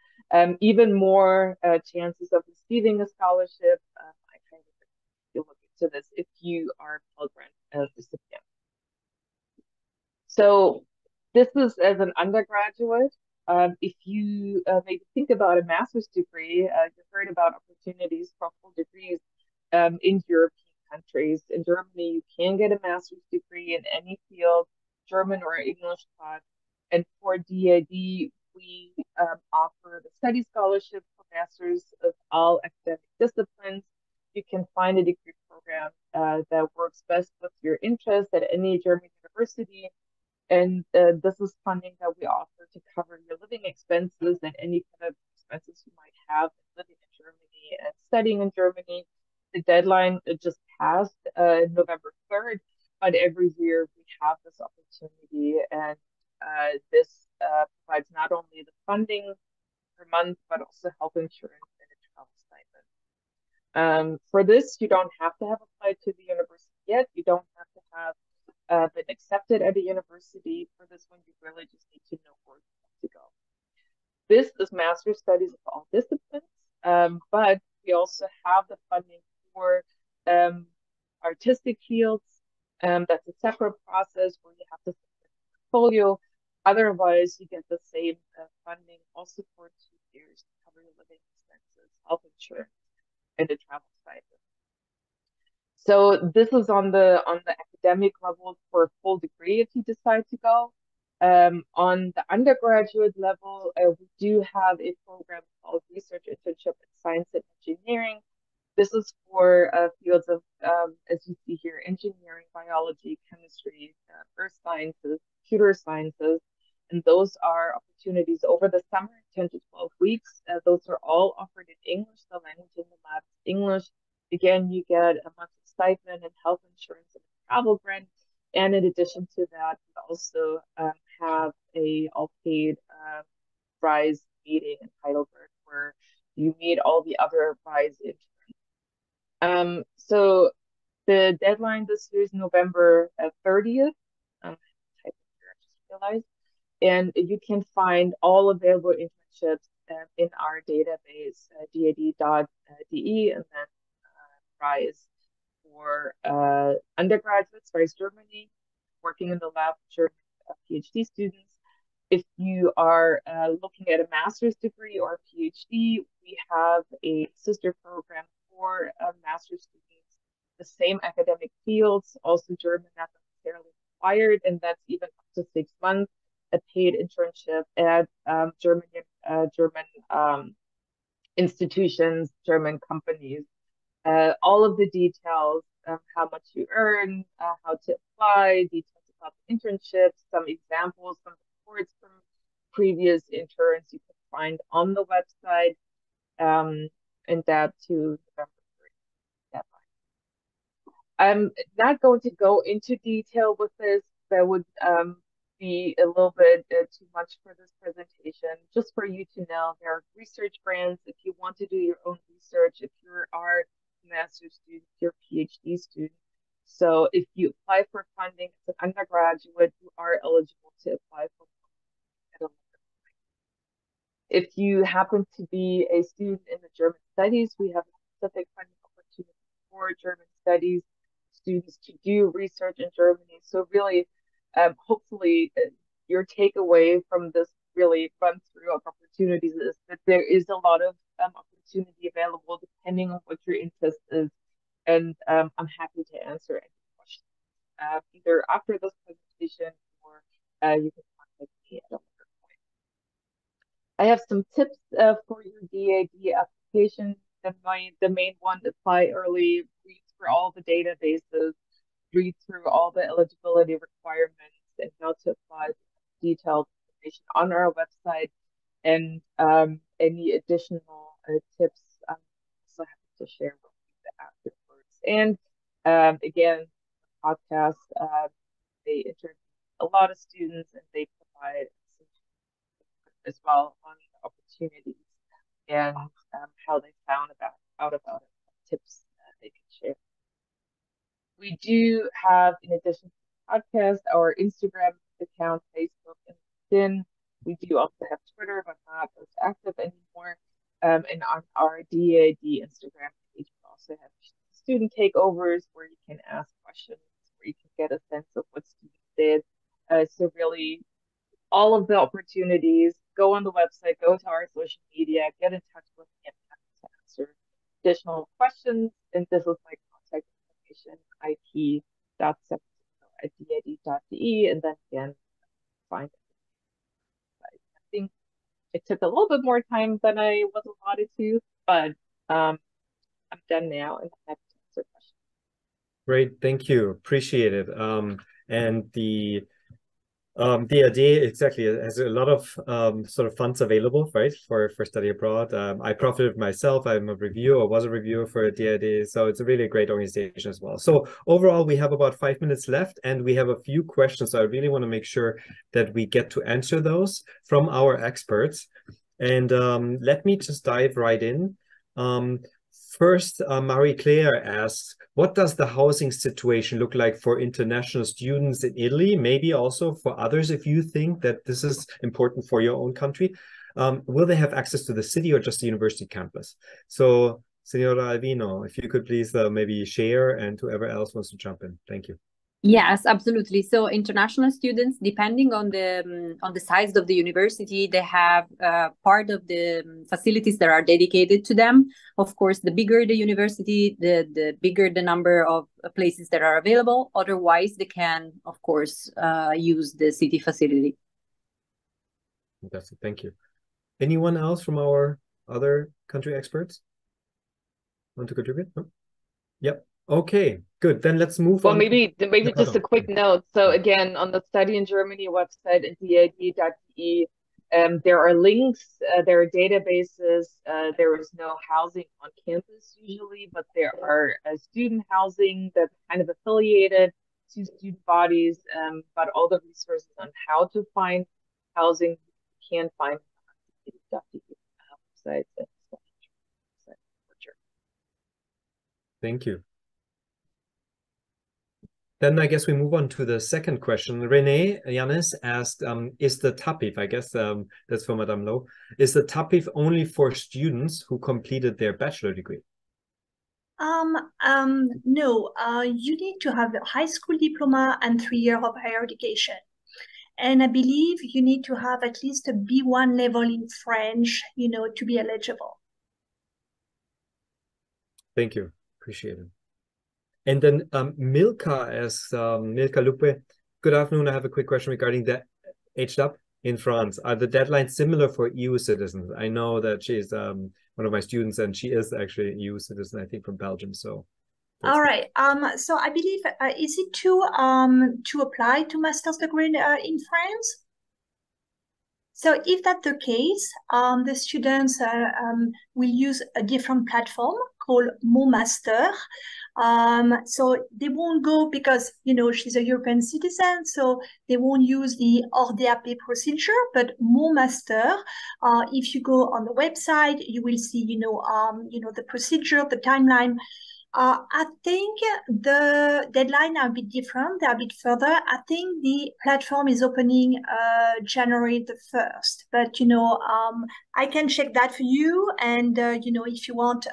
even more chances of receiving a scholarship. I kind of you look into this if you are a Pell Grant recipient. So this is as an undergraduate. If you maybe think about a master's degree, you've heard about opportunities for full degrees in European countries. In Germany, you can get a master's degree in any field, German or English taught. And for DAD, we offer the study scholarship for masters of all academic disciplines. You can find a degree program that works best with your interest at any German university. And this is funding that we offer to cover your living expenses and any kind of expenses you might have living in Germany and studying in Germany. The deadline just passed November 3rd, but every year we have this opportunity, and this provides not only the funding per month, but also health insurance and a travel stipend. For this, you don't have to have applied to the university yet. You don't have to have been accepted at a university. For this one, you really just need to know where you want to go. This is master's studies of all disciplines, but we also have the funding for artistic fields. That's a separate process where you have to submit a portfolio. Otherwise, you get the same funding also for 2 years to cover your living expenses, health insurance, and a travel stipend. So this is on the academic level for a full degree if you decide to go. On the undergraduate level, we do have a program called Research Internship in Science and Engineering. This is for fields of, as you see here, engineering, biology, chemistry, earth sciences, computer sciences, and those are opportunities over the summer, 10 to 12 weeks. Those are all offered in English. The language in the lab is English. Again, you get a monthly stipend and health insurance and a travel grant. And in addition to that, we also have a all-paid RISE meeting in Heidelberg where you meet all the other RISE interns. So the deadline this year is November 30th. Type it here, I just realized. And you can find all available internships in our database, dad.de, and then RISE for undergraduates, RISE Germany, working in the lab with German PhD students. If you are looking at a master's degree or a PhD, we have a sister program for master's students, the same academic fields, also German, not necessarily required, and that's even up to 6 months, a paid internship at German institutions, German companies. All of the details of how much you earn, how to apply, details about the internships, some examples, some reports from previous interns you can find on the website, and that to November 3rd deadline. I'm not going to go into detail with this. That would be a little bit too much for this presentation. Just for you to know, there are research grants if you want to do your own research, if you are a master's student, you're a PhD student. So if you apply for funding as an undergraduate, you are eligible to apply for funding at a later point. If you happen to be a student in the German studies, we have a specific funding opportunity for German studies students to do research in Germany. So really, hopefully your takeaway from this really run through of opportunities is that there is a lot of opportunity available depending on what your interest is. And I'm happy to answer any questions either after this presentation or you can contact me at a later point. I have some tips for your DAD application. The main one, apply early, read through all the databases, read through all the eligibility requirements, and how to apply, detailed information on our website, and any additional tips I'm also happy to share with you afterwards. And again, podcast, they interview a lot of students, and they provide as well on opportunities and how they found out about it, tips they can share. We do have, in addition to the podcast, our Instagram account, Facebook, and LinkedIn. We do also have Twitter, but not as active anymore. And on our DAD Instagram page, we also have student takeovers where you can ask questions, where you can get a sense of what students did. So really, all of the opportunities, go on the website, go to our social media, get in touch with me to answer additional questions. And this is my contact information, it.dad.de, and then again, find it. I think it took a little bit more time than I was allotted to, but I'm done now and I have to answer questions. Great, thank you, appreciate it. And the DAD exactly has a lot of sort of funds available, right, for study abroad. I profited myself. I'm a reviewer, or was a reviewer for DAD, so it's a really great organization as well. So overall, we have about 5 minutes left, and we have a few questions. So I really want to make sure that we get to answer those from our experts. And let me just dive right in. First, Marie-Claire asks, what does the housing situation look like for international students in Italy? Maybe also for others, if you think that this is important for your own country. Will they have access to the city or just the university campus? So, Senora Alvino, if you could please maybe share, and whoever else wants to jump in. Thank you. Yes, absolutely. So international students, depending on the size of the university, they have part of the facilities that are dedicated to them. Of course, the bigger the university, the bigger the number of places that are available. Otherwise, they can, of course, use the city facility. Fantastic. Thank you. Anyone else from our other country experts want to contribute? No? Yep. Okay, good. Then let's move on. Well, maybe just a quick note. So again, on the Study in Germany website at dad.de, there are links, there are databases. There is no housing on campus usually, but there are student housing that's kind of affiliated to student bodies, but all the resources on how to find housing you can find on dad.de website. Thank you. Then I guess we move on to the second question. Renee Yanis asked, is the TAPIF, I guess that's for Madame Lowe, is the TAPIF only for students who completed their bachelor degree? No, you need to have a high school diploma and 3 years of higher education. And I believe you need to have at least a B1 level in French, to be eligible. Thank you, appreciate it. And then Milka asks, Milka Lupe, good afternoon. I have a quick question regarding the HDAP in France. Are the deadlines similar for EU citizens? I know that she's one of my students, and she is actually an EU citizen, I think, from Belgium. So, all right. So I believe is it to apply to master's degree in France? So if that's the case, the students will use a different platform called Mon Master. So they won't go because, she's a European citizen, so they won't use the ORDAP procedure, but Mon Master, if you go on the website, you will see, the procedure, the timeline. I think the deadline are a bit different. They're a bit further. I think the platform is opening January the 1st. But, I can check that for you. And, if you want,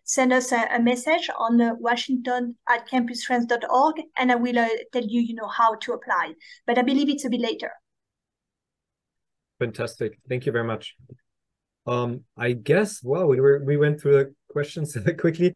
send us a message on washington@campusfrance.org, and I will tell you, how to apply. But I believe it's a bit later. Fantastic. Thank you very much. I guess, wow, we went through the questions quickly.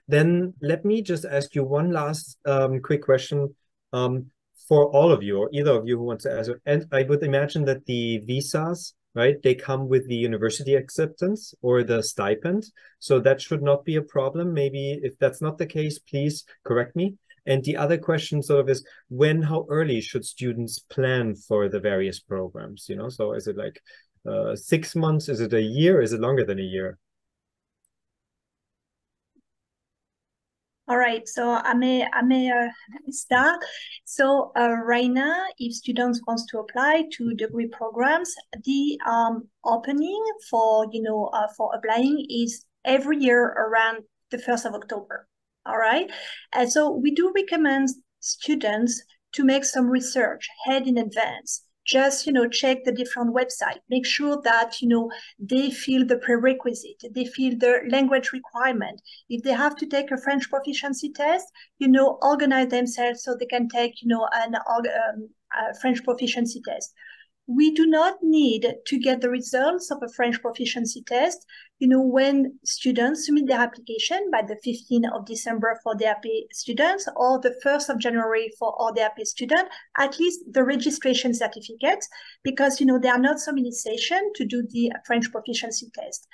Then let me just ask you one last quick question for all of you, or either of you who wants to answer. And I would imagine that the visas, right, they come with the university acceptance or the stipend. So that should not be a problem. Maybe if that's not the case, please correct me. And the other question sort of is, how early should students plan for the various programs? You know, so is it like 6 months? Is it a year? Is it longer than a year? All right, so I may start. So right now, if students want to apply to degree programs, the opening for for applying is every year around the 1st of October. All right, and so we do recommend students to make some research ahead in advance. Just check the different websites. Make sure that they fill the prerequisite, they fill the language requirement. If they have to take a French proficiency test, organize themselves so they can take a French proficiency test. We do not need to get the results of a French proficiency test, when students submit their application by the 15th of December for DAP students or the 1st of January for all DAP students, at least the registration certificate, because, there are not so many sessions to do the French proficiency test.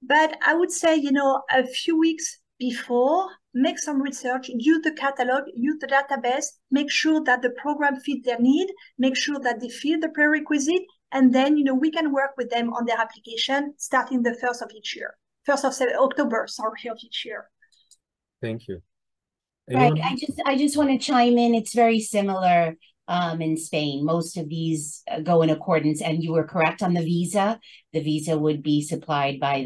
But I would say, a few weeks before, make some research, use the catalog, use the database, make sure that the program fits their need, make sure that they fill the prerequisite, and then, we can work with them on their application starting the 1st of each year, 1st of October, sorry, of each year. Thank you. Right, I just want to chime in. It's very similar in Spain. Most of these go in accordance, and you were correct on the visa. The visa would be supplied by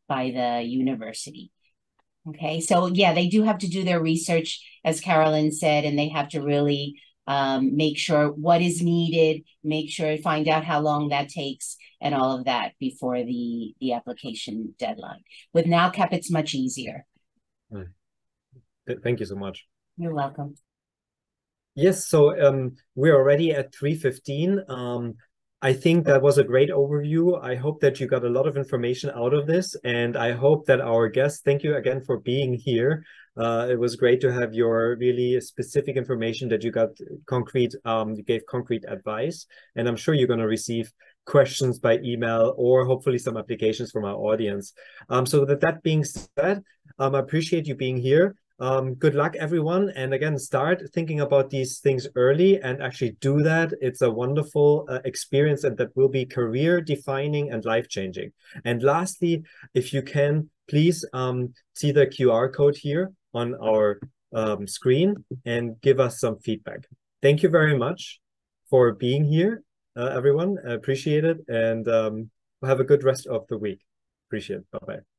the university. Okay, so yeah, they do have to do their research, as Carolyn said, and they have to really make sure what is needed, make sure, find out how long that takes and all of that before the application deadline. With NowCap, it's much easier. Thank you so much. You're welcome. Yes, so we're already at 3:15. I think that was a great overview. I hope that you got a lot of information out of this, and I hope that our guests, thank you again for being here. It was great to have your really specific information that you got concrete, you gave concrete advice, and I'm sure you're going to receive questions by email or hopefully some applications from our audience. So that being said, I appreciate you being here. Good luck, everyone. And again, start thinking about these things early and actually do that. It's a wonderful experience, and that will be career defining and life changing. And lastly, if you can, please see the QR code here on our screen and give us some feedback. Thank you very much for being here, everyone. I appreciate it. And have a good rest of the week. Appreciate it. Bye-bye.